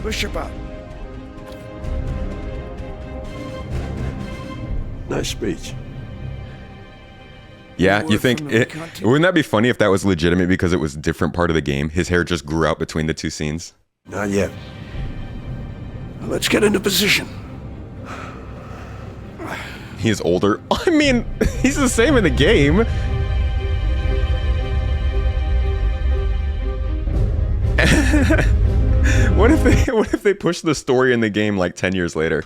Speaker 14: Bishop out.
Speaker 15: Nice speech.
Speaker 1: Yeah, you think wouldn't that be funny if that was legitimate because it was a different part of the game? His hair just grew out between the two scenes.
Speaker 15: Not yet.
Speaker 14: Let's get into position.
Speaker 1: He's older. I mean, he's the same in the game. What if they push the story in the game like 10 years later?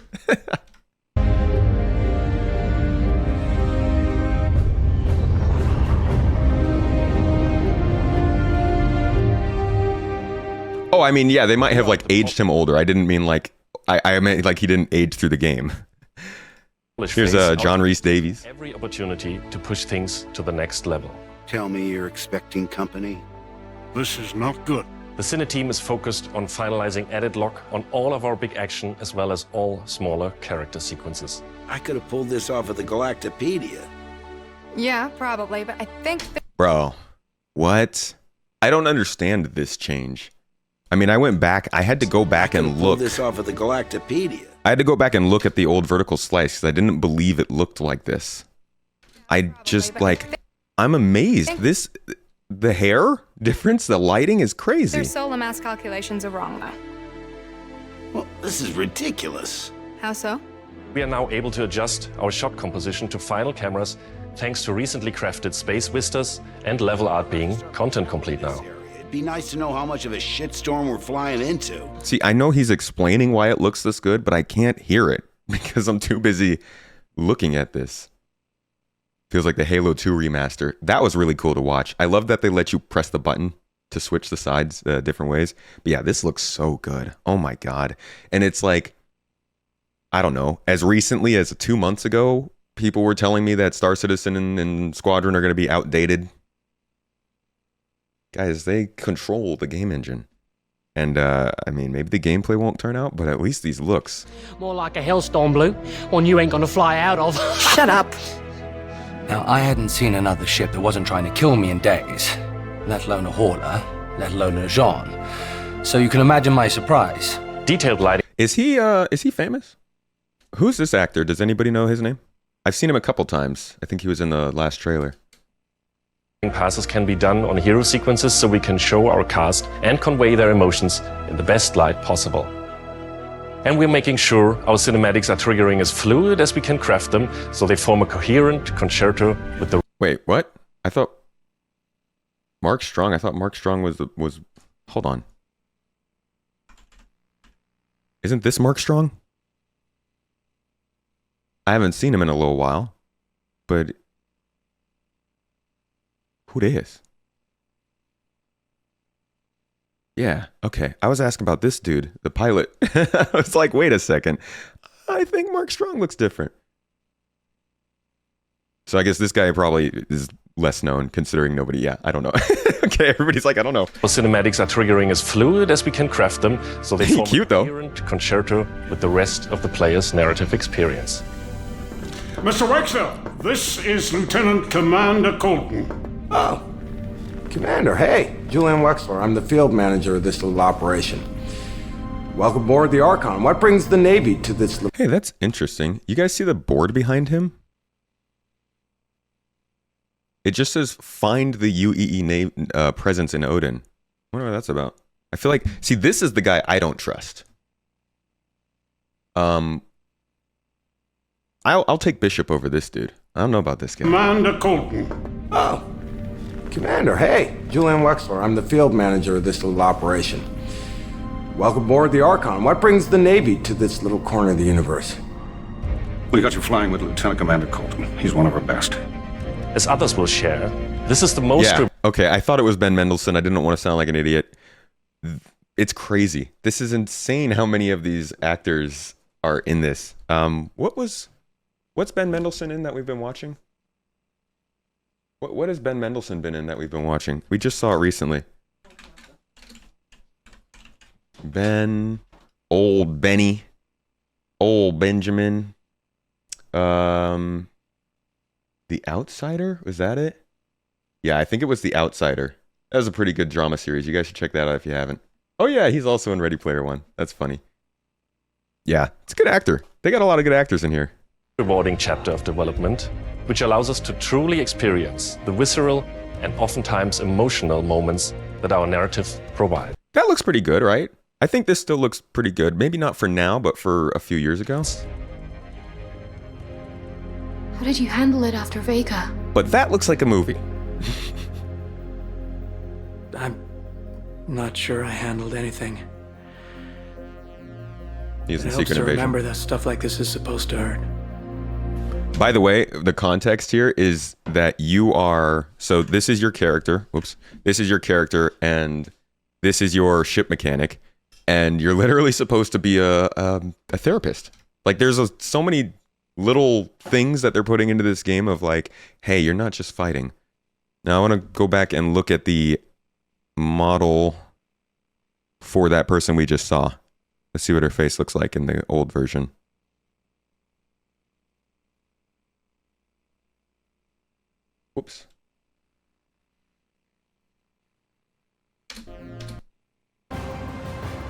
Speaker 1: Oh, I mean, yeah, they might have like aged him older. I didn't mean like I meant like he didn't age through the game. Here's John Rhys Davies.
Speaker 13: Every opportunity to push things to the next level.
Speaker 15: Tell me you're expecting company. This is not good.
Speaker 13: The Cine team is focused on finalizing edit lock on all of our big action as well as all smaller character sequences.
Speaker 15: I could have pulled this off at the Galactopedia.
Speaker 6: Yeah, probably, but I think...
Speaker 1: Bro, what? I don't understand this change. I mean, I went back. I had to go back and look.
Speaker 15: This off at the Galactopedia.
Speaker 1: I had to go back and look at the old vertical slice because I didn't believe it looked like this. I just like, I'm amazed. The hair difference, the lighting is crazy.
Speaker 6: Their solar mass calculations are wrong, though.
Speaker 15: Well, this is ridiculous.
Speaker 6: How so?
Speaker 13: We are now able to adjust our shot composition to final cameras thanks to recently crafted space vistas and level art being content complete now.
Speaker 15: Be nice to know how much of a shitstorm we're flying into.
Speaker 1: See, I know he's explaining why it looks this good, but I can't hear it because I'm too busy looking at this. Feels like the Halo 2 remaster. That was really cool to watch. I love that they let you press the button to switch the sides different ways. But yeah, this looks so good. Oh my god. And it's like, I don't know, as recently as 2 months ago, people were telling me that Star Citizen and Squadron are going to be outdated. Guys, they control the game engine. And, I mean, maybe the gameplay won't turn out, but at least these looks.
Speaker 16: More like a Hellstorm, Blue. One you ain't gonna fly out of.
Speaker 6: Shut up.
Speaker 17: Now, I hadn't seen another ship that wasn't trying to kill me in days. Let alone a hauler, let alone a Jean. So you can imagine my surprise.
Speaker 13: Detailed lighting.
Speaker 1: Is he famous? Who's this actor? Does anybody know his name? I've seen him a couple times. I think he was in the last trailer.
Speaker 13: Passes can be done on hero sequences so we can show our cast and convey their emotions in the best light possible. And we're making sure our cinematics are triggering as fluid as we can craft them so they form a coherent concerto with the...
Speaker 1: Wait, what? I thought Mark Strong was hold on. Isn't this Mark Strong? I haven't seen him in a little while, but who this? Yeah, okay. I was asking about this dude, the pilot. I was like, wait a second. I think Mark Strong looks different. So I guess this guy probably is less known, considering nobody. Yeah, I don't know. Okay, everybody's like, I don't know.
Speaker 13: Our cinematics are triggering as fluid as we can craft them, so they form
Speaker 1: cute,
Speaker 13: a coherent concerto with the rest of the player's narrative experience.
Speaker 14: Mr. Wexler, this is Lieutenant Commander Colton.
Speaker 18: Oh, Commander, hey. Julian Wexler, I'm the field manager of this little operation. Welcome aboard the Archon. What brings the Navy to this little...
Speaker 1: Hey, that's interesting. You guys see the board behind him? It just says, find the UEE presence in Odin. I wonder what that's about. I feel like, see, this is the guy I don't trust. I'll take Bishop over this dude. I don't know about this guy.
Speaker 14: Commander Colton.
Speaker 18: Oh, Commander, hey. Julian Wexler, I'm the field manager of this little operation. Welcome aboard the Archon. What brings the Navy to this little corner of the universe?
Speaker 19: We got you flying with Lieutenant Commander Colton. He's one of our best.
Speaker 13: As others will share, this is the most...
Speaker 1: Yeah, okay, I thought it was Ben Mendelsohn. I didn't want to sound like an idiot. It's crazy. This is insane how many of these actors are in this. What's Ben Mendelsohn in that we've been watching? What has Ben Mendelsohn been in that we've been watching? We just saw it recently. Old Benny, old Benjamin, The Outsider, was that it? Yeah, I think it was The Outsider. That was a pretty good drama series. You guys should check that out if you haven't. Oh yeah, he's also in Ready Player One. That's funny. Yeah, it's a good actor. They got a lot of good actors in here.
Speaker 13: Rewarding chapter of development, which allows us to truly experience the visceral and oftentimes emotional moments that our narrative provide.
Speaker 1: That looks pretty good, right? I think this still looks pretty good. Maybe not for now, but for a few years ago.
Speaker 8: How did you handle it after Vega?
Speaker 1: But that looks like a movie.
Speaker 5: I'm not sure I handled anything.
Speaker 1: He's in
Speaker 5: It helps
Speaker 1: Secret
Speaker 5: to
Speaker 1: Invasion.
Speaker 5: remember that stuff like this is supposed to hurt.
Speaker 1: By the way, the context here is that you are... So this is your character. Whoops. This is your character, and this is your ship mechanic. And you're literally supposed to be a therapist. Like, there's so many little things that they're putting into this game of like, hey, you're not just fighting. Now, I want to go back and look at the model for that person we just saw. Let's see what her face looks like in the old version. Whoops.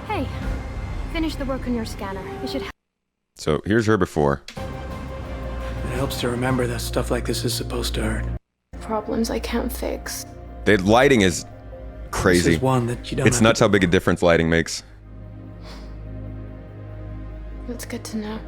Speaker 8: Hey, finish the work on your scanner. It should
Speaker 1: So here's her before.
Speaker 5: It helps to remember that stuff like this is supposed to hurt.
Speaker 8: problems I can't fix.
Speaker 1: The lighting is crazy.
Speaker 5: This is one that you don't
Speaker 1: It's
Speaker 5: have
Speaker 1: nuts how big a difference lighting makes.
Speaker 8: That's good to know.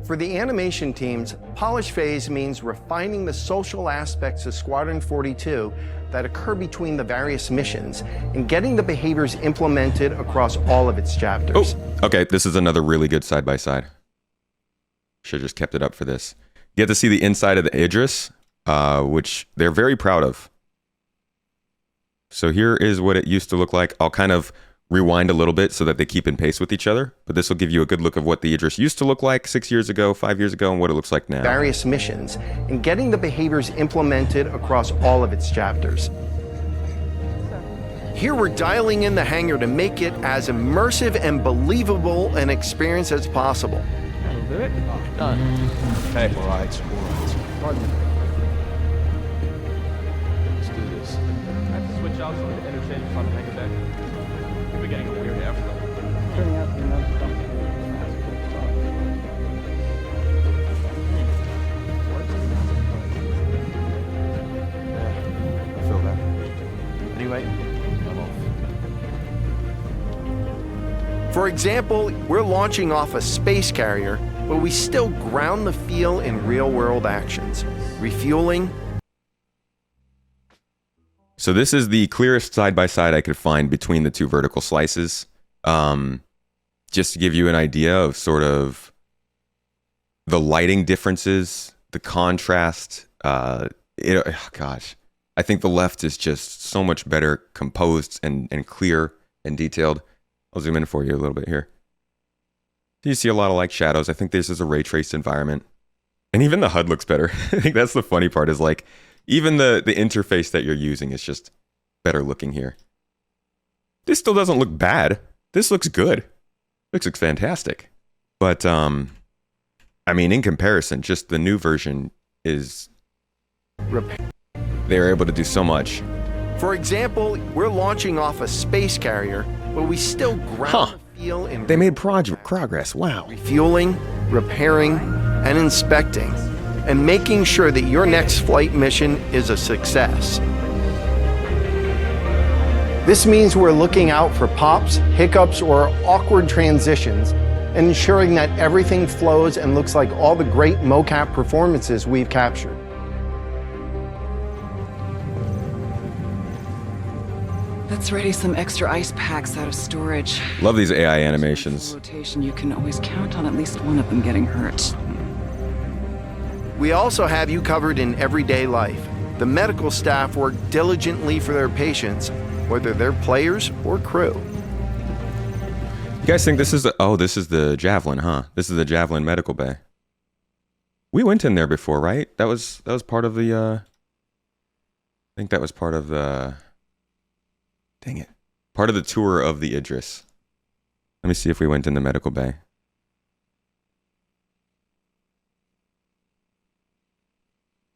Speaker 20: For the animation teams, polish phase means refining the social aspects of Squadron 42 that occur between the various missions and getting the behaviors implemented across all of its chapters.
Speaker 1: Oh, okay, this is another really good side-by-side. Should have just kept it up for this. You get to see the inside of the Idris, which they're very proud of. So here is what it used to look like. I'll kind of rewind a little bit so that they keep in pace with each other, but this will give you a good look of what the Idris used to look like 6 years ago, 5 years ago, and what it looks like now.
Speaker 20: Various missions and getting the behaviors implemented across all of its chapters. Here we're dialing in the hangar to make it as immersive and believable an experience as possible.
Speaker 21: Do it? Done. Okay. All right. Let's do this. I have to switch out some of the interchange front hangar deck. We're getting a weird airflow. Turning out the amount of stuff.
Speaker 20: Yeah, I feel that. Anyway, I'm off. For example, we're launching off a space carrier, but we still ground the feel in real-world actions. Refueling.
Speaker 1: So this is the clearest side-by-side I could find between the two vertical slices. Just to give you an idea of sort of the lighting differences, the contrast. Gosh, I think the left is just so much better composed and clear and detailed. I'll zoom in for you a little bit here. You see a lot of like shadows. I think this is a ray traced environment. And even the HUD looks better. I think that's the funny part is like, even the interface that you're using is just better looking here. This still doesn't look bad. This looks good. Looks fantastic. But, I mean, in comparison, just the new version is... They're able to do so much.
Speaker 20: For example, we're launching off a space carrier, but we still ground the feel in...
Speaker 1: They made progress. Wow.
Speaker 20: Refueling, repairing, and inspecting, and making sure that your next flight mission is a success. This means we're looking out for pops, hiccups, or awkward transitions, and ensuring that everything flows and looks like all the great mocap performances we've captured.
Speaker 2: Let's ready some extra ice packs out of storage.
Speaker 1: Love these AI animations.
Speaker 2: Rotation, you can always count on at least one of them getting hurt.
Speaker 20: We also have you covered in everyday life. The medical staff work diligently for their patients, whether they're players or crew.
Speaker 1: You guys think this is this is the Javelin, huh? This is the Javelin medical bay. We went in there before, right? That was part of the I think that was part of the dang it. Part of the tour of the Idris. Let me see if we went in the medical bay.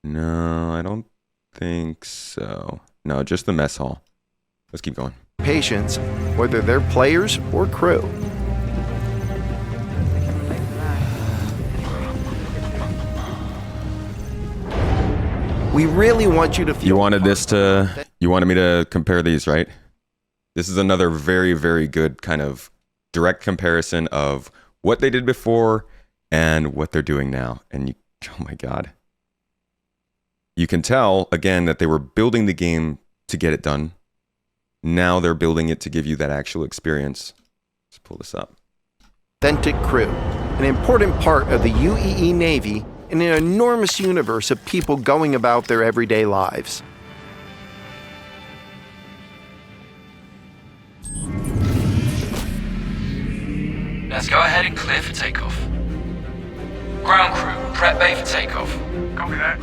Speaker 1: No, I don't think so. No, just the mess hall. Let's keep going.
Speaker 20: Patients, whether they're players or crew. We really want you to feel...
Speaker 1: You wanted me to compare these, right? This is another very, very good kind of direct comparison of what they did before and what they're doing now. And oh my God. You can tell, again, that they were building the game to get it done. Now they're building it to give you that actual experience. Let's pull this up.
Speaker 20: Authentic crew, an important part of the UEE Navy in an enormous universe of people going about their everyday lives.
Speaker 17: Let's go ahead and clear for takeoff. Ground crew, prep bay for takeoff.
Speaker 3: Copy that.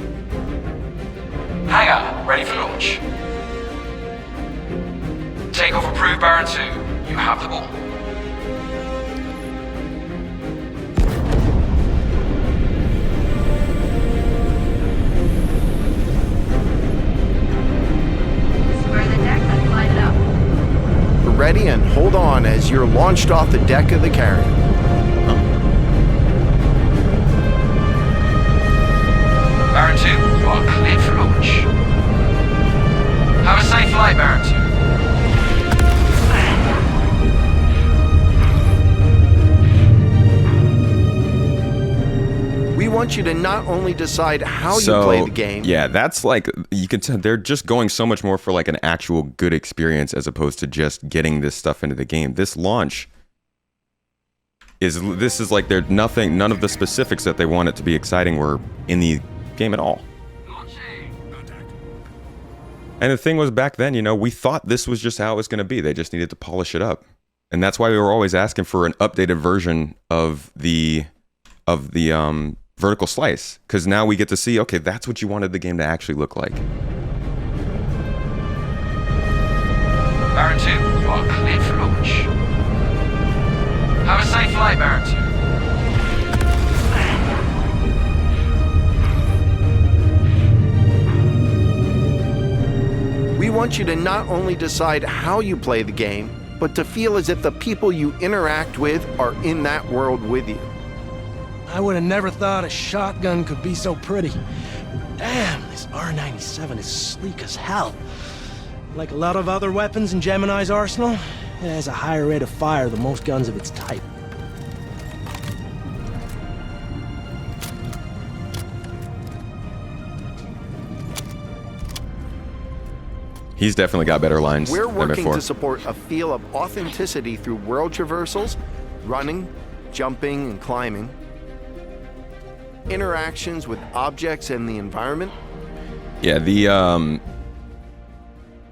Speaker 17: Hangar, ready for launch. Takeoff approved, Baron 2. You have the ball.
Speaker 20: Square the deck, let's line it up. We're ready and hold on as you're launched off the deck of the carrier.
Speaker 17: Baron 2, you are cleared for launch. Have a safe flight, Baron 2.
Speaker 20: We want you to not only decide how you play the game.
Speaker 1: Yeah, that's like, you can tell they're just going so much more for like an actual good experience as opposed to just getting this stuff into the game. This launch is like none of the specifics that they want it to be exciting were in the game at all. And the thing was, back then, we thought this was just how it was going to be. They just needed to polish it up. And that's why we were always asking for an updated version of the vertical slice, because now we get to see, okay, that's what you wanted the game to actually look like.
Speaker 17: Baron 2, you are cleared for launch. Have a safe flight, Baron 2.
Speaker 20: We want you to not only decide how you play the game, but to feel as if the people you interact with are in that world with you.
Speaker 22: I would have never thought a shotgun could be so pretty. Damn, this R97 is sleek as hell. Like a lot of other weapons in Gemini's arsenal, it has a higher rate of fire than most guns of its type.
Speaker 1: He's definitely got better lines
Speaker 20: We're
Speaker 1: than
Speaker 20: working
Speaker 1: before.
Speaker 20: to support a feel of authenticity through world traversals, running, jumping, and climbing, interactions with objects and the environment.
Speaker 1: Yeah, the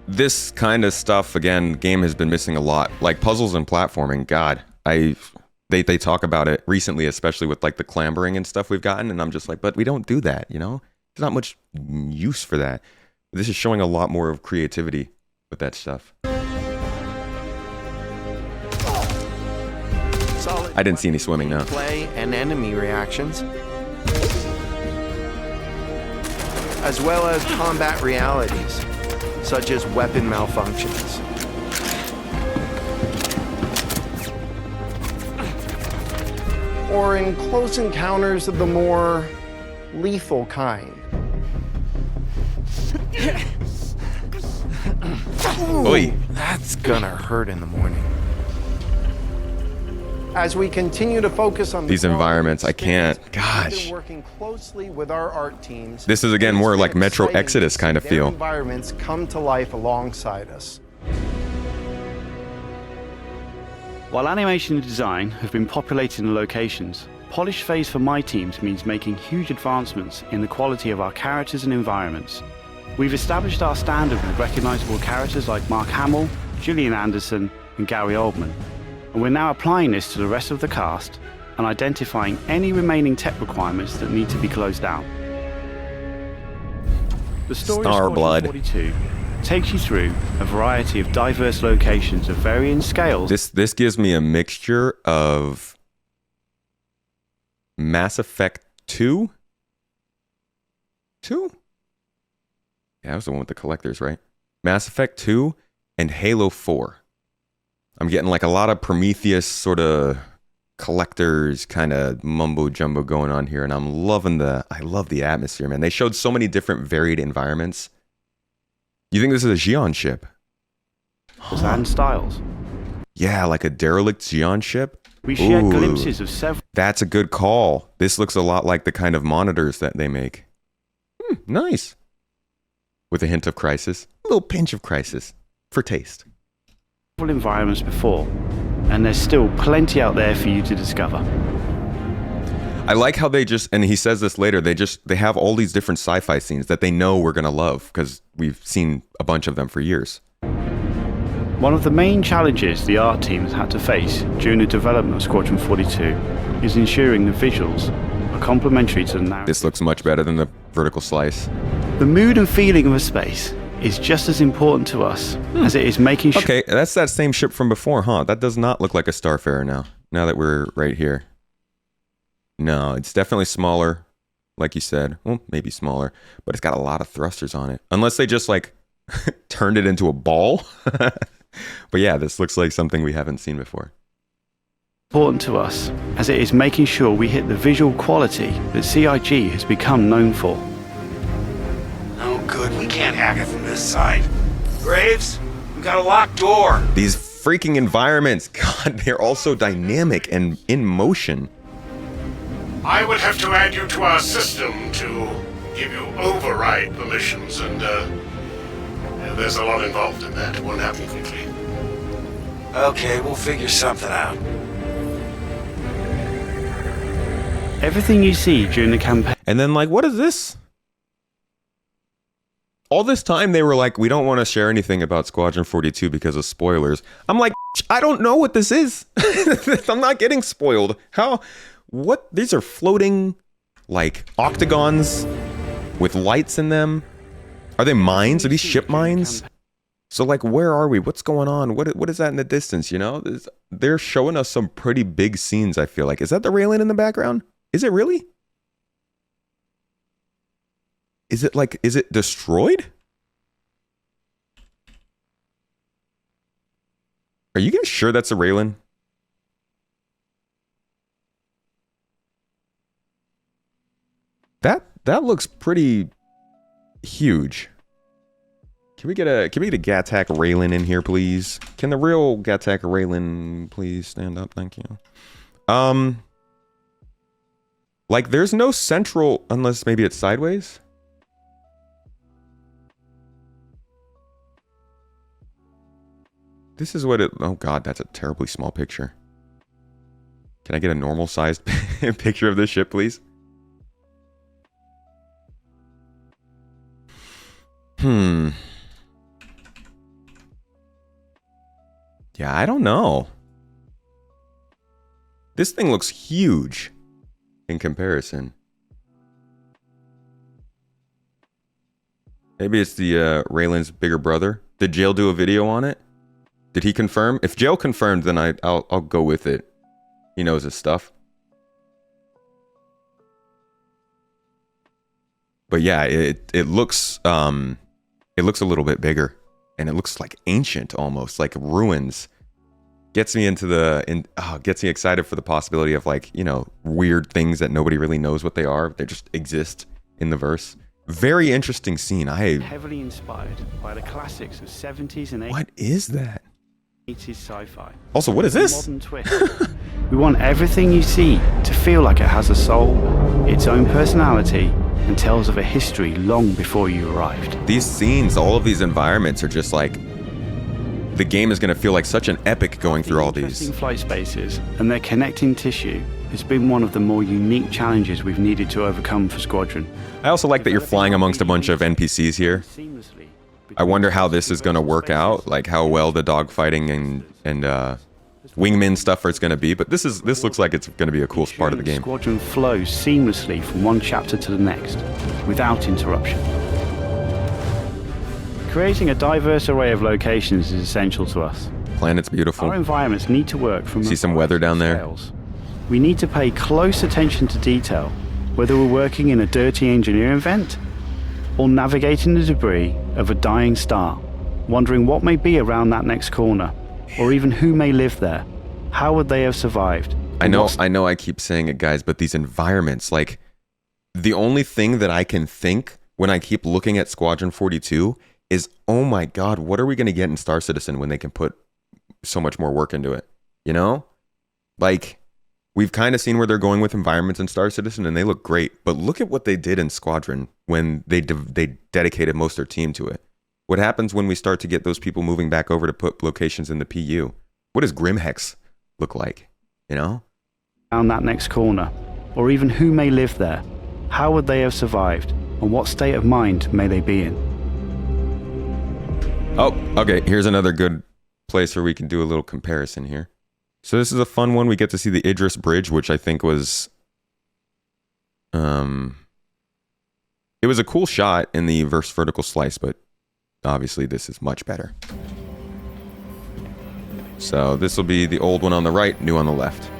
Speaker 1: this kind of stuff, again, game has been missing a lot. Like puzzles and platforming, God, they talk about it recently, especially with like the clambering and stuff we've gotten, and I'm just like, but we don't do that, you know? There's not much use for that. This is showing a lot more of creativity with that stuff.
Speaker 20: Solid
Speaker 1: I didn't see any swimming now.
Speaker 20: play and enemy reactions, as well as combat realities, such as weapon malfunctions. Or in close encounters of the more lethal kind.
Speaker 1: Oi.
Speaker 20: That's gonna hurt in the morning. As we continue to focus on
Speaker 1: These environments, I can't.
Speaker 20: we've
Speaker 1: Gosh.
Speaker 20: been working closely with our art teams.
Speaker 1: This is again more like Metro
Speaker 20: Exciting
Speaker 1: Exodus
Speaker 20: to
Speaker 1: kind of
Speaker 20: see their
Speaker 1: feel.
Speaker 20: environments come to life alongside us.
Speaker 7: While animation and design have been populating the locations, polish phase for my teams means making huge advancements in the quality of our characters and environments. We've established our standard with recognizable characters like Mark Hamill, Gillian Anderson, and Gary Oldman. And we're now applying this to the rest of the cast and identifying any remaining tech requirements that need to be closed out. The story of Squadron
Speaker 1: Starblood.
Speaker 7: 42 takes you through a variety of diverse locations of varying scales.
Speaker 1: This gives me a mixture of Mass Effect 2? 2? Yeah, that was the one with the collectors, right? Mass Effect 2 and Halo 4. I'm getting like a lot of Prometheus sort of collectors kind of mumbo jumbo going on here, and I love the atmosphere, man. They showed so many different varied environments. You think this is a Xeon ship?
Speaker 7: And styles.
Speaker 1: Yeah, like a derelict Xeon ship.
Speaker 7: We shared
Speaker 1: Ooh,
Speaker 7: glimpses of several.
Speaker 1: That's a good call. This looks a lot like the kind of monitors that they make. Nice. With a hint of Crisis. A little pinch of Crisis. For taste.
Speaker 7: Environments before, and there's still plenty out there for you to discover.
Speaker 1: I like how they just, and he says this later, they have all these different sci-fi scenes that they know we're going to love because we've seen a bunch of them for years.
Speaker 7: One of the main challenges the art team has had to face during the development of Squadron 42 is ensuring the visuals are complementary to the narrative.
Speaker 1: This looks much better than the vertical slice.
Speaker 7: The mood and feeling of a space is just as important to us as it is making sure.
Speaker 1: Okay, that's that same ship from before, huh? That does not look like a Starfarer now that we're right here. No, it's definitely smaller, like you said. Well, maybe smaller, but it's got a lot of thrusters on it. Unless they just like turned it into a ball. But yeah, this looks like something we haven't seen before.
Speaker 7: Important to us as it is making sure we hit the visual quality that CIG has become known for.
Speaker 4: Oh, good. We can't hack it from this side. Graves, we got a locked door.
Speaker 1: These freaking environments, God, they're also dynamic and in motion.
Speaker 14: I would have to add you to our system to give you override permissions, and there's a lot involved in that. It won't happen quickly.
Speaker 4: Okay, we'll figure something out.
Speaker 7: Everything you see during the campaign.
Speaker 1: And then like, what is this? All this time they were like, we don't want to share anything about Squadron 42 because of spoilers. I'm like, I don't know what this is. I'm not getting spoiled. How? What? These are floating like octagons with lights in them. Are they mines? Are these ship mines? So like, where are we? What's going on? What is that in the distance? You know, they're showing us some pretty big scenes. I feel like, is that the railing in the background? Is it really? Is it destroyed? Are you guys sure that's a Raylan? That looks pretty huge. Can we get a Gattack Raylan in here, please? Can the real Gattack Raylan please stand up? Thank you. Like there's no central, unless maybe it's sideways. This is what it... Oh god, that's a terribly small picture. Can I get a normal sized picture of this ship, please? Yeah, I don't know. This thing looks huge in comparison. Maybe it's the Raylan's bigger brother. Did Jail do a video on it? Did he confirm? If Jail confirmed, then I'll go with it. He knows his stuff. But yeah, it looks a little bit bigger, and it looks like ancient almost, like ruins. Gets me gets me excited for the possibility of, like, you know, weird things that nobody really knows what they are. They just exist in the verse. Very interesting scene.
Speaker 7: Heavily inspired by the classics of 70s and 80s.
Speaker 1: What is that?
Speaker 7: 80s sci-fi.
Speaker 1: Also, what is this?
Speaker 7: Modern twist. We want everything you see to feel like it has a soul, its own personality, and tells of a history long before you arrived.
Speaker 1: These scenes, all of these environments are just like, the game is going to feel like such an epic going through all these.
Speaker 7: Flight spaces and their connecting tissue has been one of the more unique challenges we've needed to overcome for Squadron.
Speaker 1: I also like that you're flying amongst a bunch of NPCs here. I wonder how this is going to work out, like how well the dogfighting and wingman stuff is going to be. But this looks like it's going to be a cool part of the game.
Speaker 7: Squadron flows seamlessly from one chapter to the next, without interruption. Creating a diverse array of locations is essential to us.
Speaker 1: Planet's beautiful.
Speaker 7: Our environments need to work from...
Speaker 1: See some weather down there.
Speaker 7: We need to pay close attention to detail, whether we're working in a dirty engineering vent or navigating the debris of a dying star, wondering what may be around that next corner, or even who may live there. How would they have survived?
Speaker 1: I know I keep saying it, guys, but these environments, like, the only thing that I can think when I keep looking at Squadron 42 is, oh my god, what are we going to get in Star Citizen when they can put so much more work into it? You know? Like, we've kind of seen where they're going with environments in Star Citizen, and they look great. But look at what they did in Squadron when they dedicated most of their team to it. What happens when we start to get those people moving back over to put locations in the PU? What does Grimhex look like? You know?
Speaker 7: Around that next corner, or even who may live there. How would they have survived, and what state of mind may they be in?
Speaker 1: Oh, okay, here's another good place where we can do a little comparison here. So this is a fun one. We get to see the Idris Bridge, which I think was... it was a cool shot in the vertical slice, but obviously this is much better. So this will be the old one on the right, new on the left.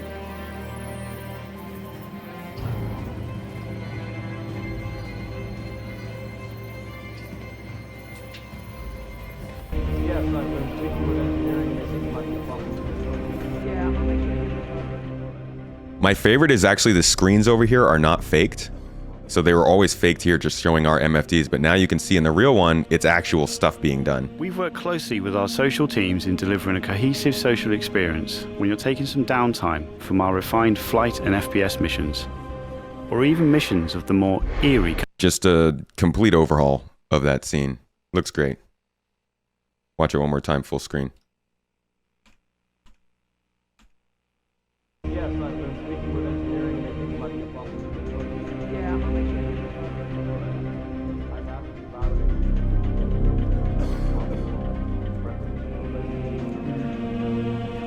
Speaker 1: My favorite is actually the screens over here are not faked. So they were always faked here, just showing our MFDs. But now you can see in the real one, it's actual stuff being done.
Speaker 7: We've worked closely with our social teams in delivering a cohesive social experience when you're taking some downtime from our refined flight and FPS missions, or even missions of the more eerie...
Speaker 1: Just a complete overhaul of that scene. Looks great. Watch it one more time, full screen.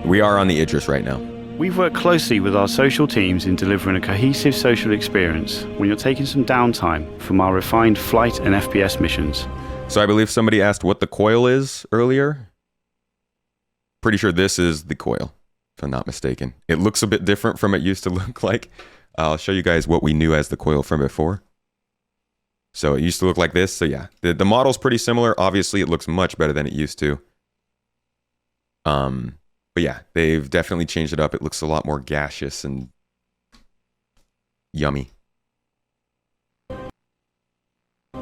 Speaker 1: We are on the Idris right now.
Speaker 7: We've worked closely with our social teams in delivering a cohesive social experience when you're taking some downtime from our refined flight and FPS missions.
Speaker 1: So I believe somebody asked what the coil is earlier. Pretty sure this is the coil, if I'm not mistaken. It looks a bit different from it used to look like. I'll show you guys what we knew as the coil from before. So it used to look like this. So yeah, the model's pretty similar. Obviously, it looks much better than it used to. But yeah, they've definitely changed it up. It looks a lot more gaseous and yummy.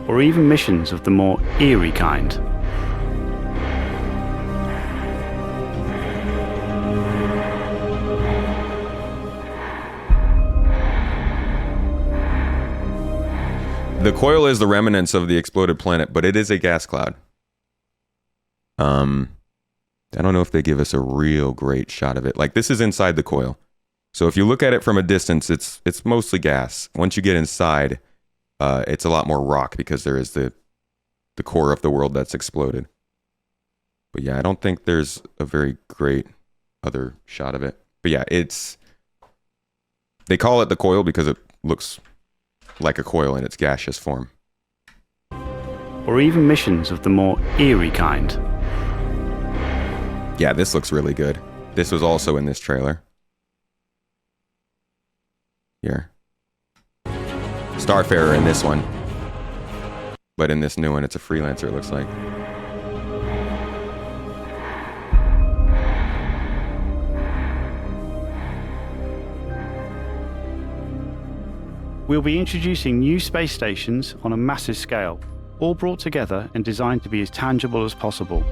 Speaker 7: Or even missions of the more eerie kind.
Speaker 1: The coil is the remnants of the exploded planet, but it is a gas cloud. I don't know if they give us a real great shot of it. Like, this is inside the coil. So if you look at it from a distance, it's mostly gas. Once you get inside, it's a lot more rock because there is the core of the world that's exploded. But yeah, I don't think there's a very great other shot of it. But yeah, they call it the coil because it looks like a coil in its gaseous form.
Speaker 7: Or even missions of the more eerie kind.
Speaker 1: Yeah, this looks really good. This was also in this trailer. Here. Starfarer in this one. But in this new one, it's a freelancer, it looks like.
Speaker 7: We'll be introducing new space stations on a massive scale, all brought together and designed to be as tangible as possible.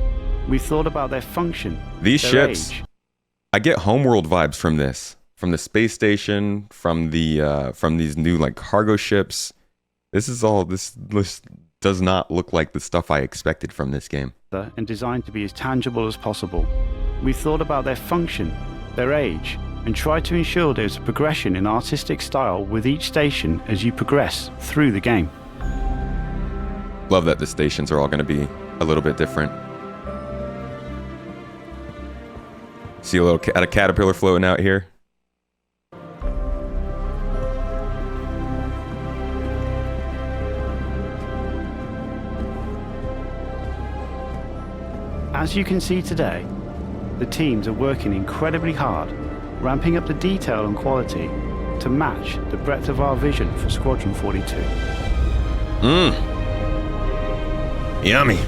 Speaker 7: We've thought about their function,
Speaker 1: these
Speaker 7: their
Speaker 1: ships,
Speaker 7: age.
Speaker 1: I get homeworld vibes from this. From the space station, from these new like cargo ships. This does not look like the stuff I expected from this game.
Speaker 7: And designed to be as tangible as possible. We've thought about their function, their age, and tried to ensure there's a progression in artistic style with each station as you progress through the game.
Speaker 1: Love that the stations are all going to be a little bit different. See a caterpillar floating out here.
Speaker 7: As you can see today, the teams are working incredibly hard, ramping up the detail and quality to match the breadth of our vision for Squadron 42.
Speaker 1: Yummy.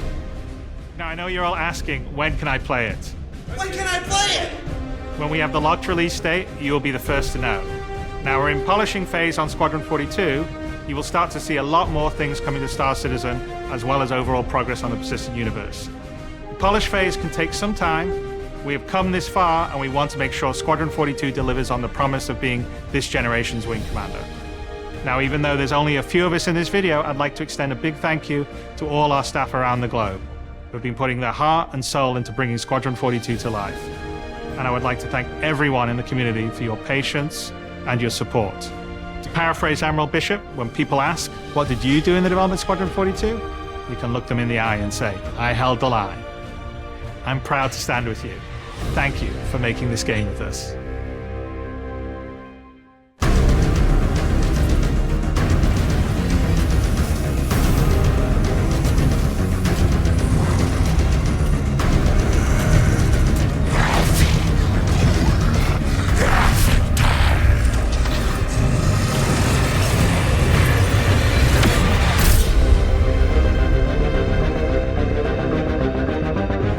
Speaker 9: Now I know you're all asking, when can I play it?
Speaker 10: When can I play it?
Speaker 9: When we have the locked release date, you will be the first to know. Now we're in polishing phase on Squadron 42. You will start to see a lot more things coming to Star Citizen, as well as overall progress on the persistent universe. The polish phase can take some time. We have come this far, and we want to make sure Squadron 42 delivers on the promise of being this generation's wing commander. Now, even though there's only a few of us in this video, I'd like to extend a big thank you to all our staff around the globe who have been putting their heart and soul into bringing Squadron 42 to life. And I would like to thank everyone in the community for your patience and your support. To paraphrase Admiral Bishop, when people ask, what did you do in the development of Squadron 42? You can look them in the eye and say, I held the line. I'm proud to stand with you. Thank you for making this game with us.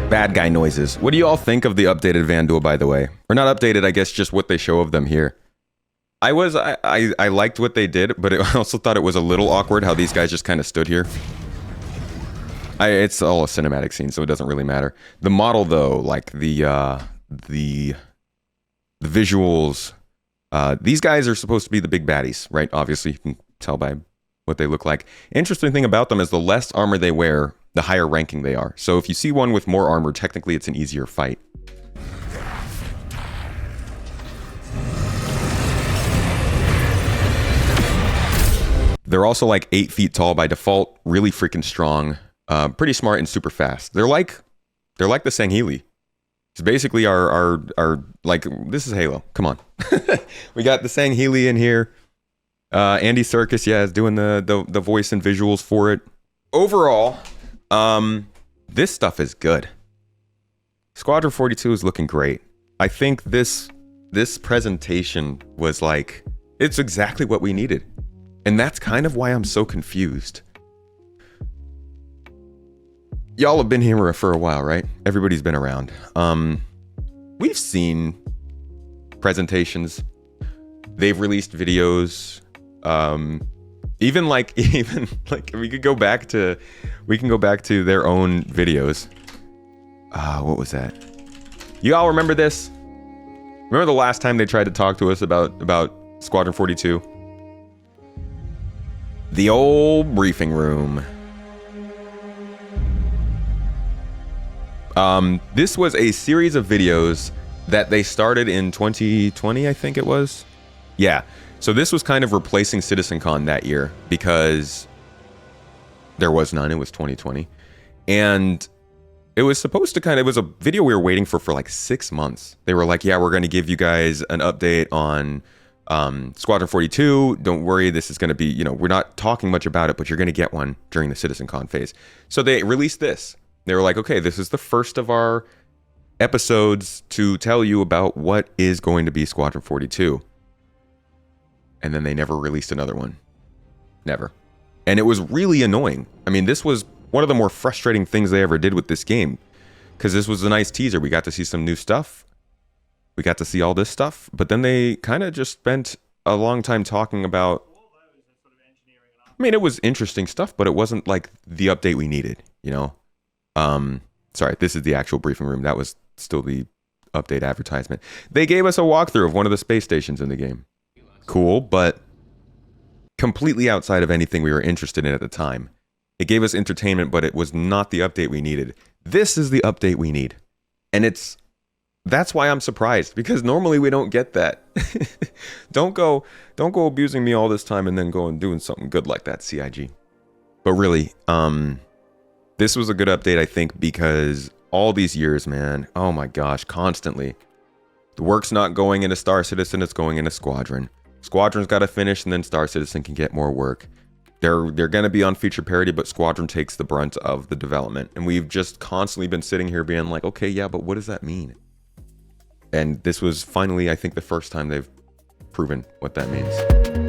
Speaker 1: Bad guy noises. What do you all think of the updated Vandal, by the way? Or not updated, I guess just what they show of them here. I liked what they did, but I also thought it was a little awkward how these guys just kind of stood here. It's all a cinematic scene, so it doesn't really matter. The model, though, like the visuals, these guys are supposed to be the big baddies, right? Obviously, you can tell by what they look like. Interesting thing about them is the less armor they wear, the higher ranking they are. So if you see one with more armor, technically it's an easier fight. They're also like 8 feet tall by default, really freaking strong, pretty smart and super fast. They're like the Sangheili. It's basically our like, this is Halo. Come on. We got the Sangheili in here. Andy Serkis, yeah, is doing the voice and visuals for it. Overall, this stuff is good. Squadron 42 is looking great. I think this presentation was like, it's exactly what we needed. And that's kind of why I'm so confused. Y'all have been here for a while, right? Everybody's been around. We've seen presentations. They've released videos. Even like we can go back to their own videos. What was that? You all remember this? Remember the last time they tried to talk to us about Squadron 42? The old briefing room. This was a series of videos that they started in 2020, I think it was. Yeah. So this was kind of replacing CitizenCon that year because there was none. It was 2020. And it was supposed to it was a video we were waiting for like 6 months. They were like, yeah, we're going to give you guys an update on Squadron 42. Don't worry, this is going to be, we're not talking much about it, but you're going to get one during the CitizenCon phase. So they released this. They were like, okay, this is the first of our episodes to tell you about what is going to be Squadron 42. And then they never released another one. Never. And it was really annoying. I mean, this was one of the more frustrating things they ever did with this game, because this was a nice teaser. We got to see some new stuff. We got to see all this stuff, but then they kind of just spent a long time talking about, I mean, it was interesting stuff, but it wasn't like the update we needed, Sorry, this is the actual briefing room. That was still the update advertisement. They gave us a walkthrough of one of the space stations in the game. Cool, but completely outside of anything we were interested in at the time. It gave us entertainment, but it was not the update we needed. This is the update we need. And that's why I'm surprised, because normally we don't get that. Don't go abusing me all this time and then go and doing something good like that, CIG. But really, this was a good update, I think, because all these years, man, oh my gosh, constantly. The work's not going into Star Citizen, it's going into Squadron. Squadron's got to finish, and then Star Citizen can get more work. They're going to be on feature parity, but Squadron takes the brunt of the development. And we've just constantly been sitting here being like, okay, yeah, but what does that mean? And this was finally, I think, the first time they've proven what that means.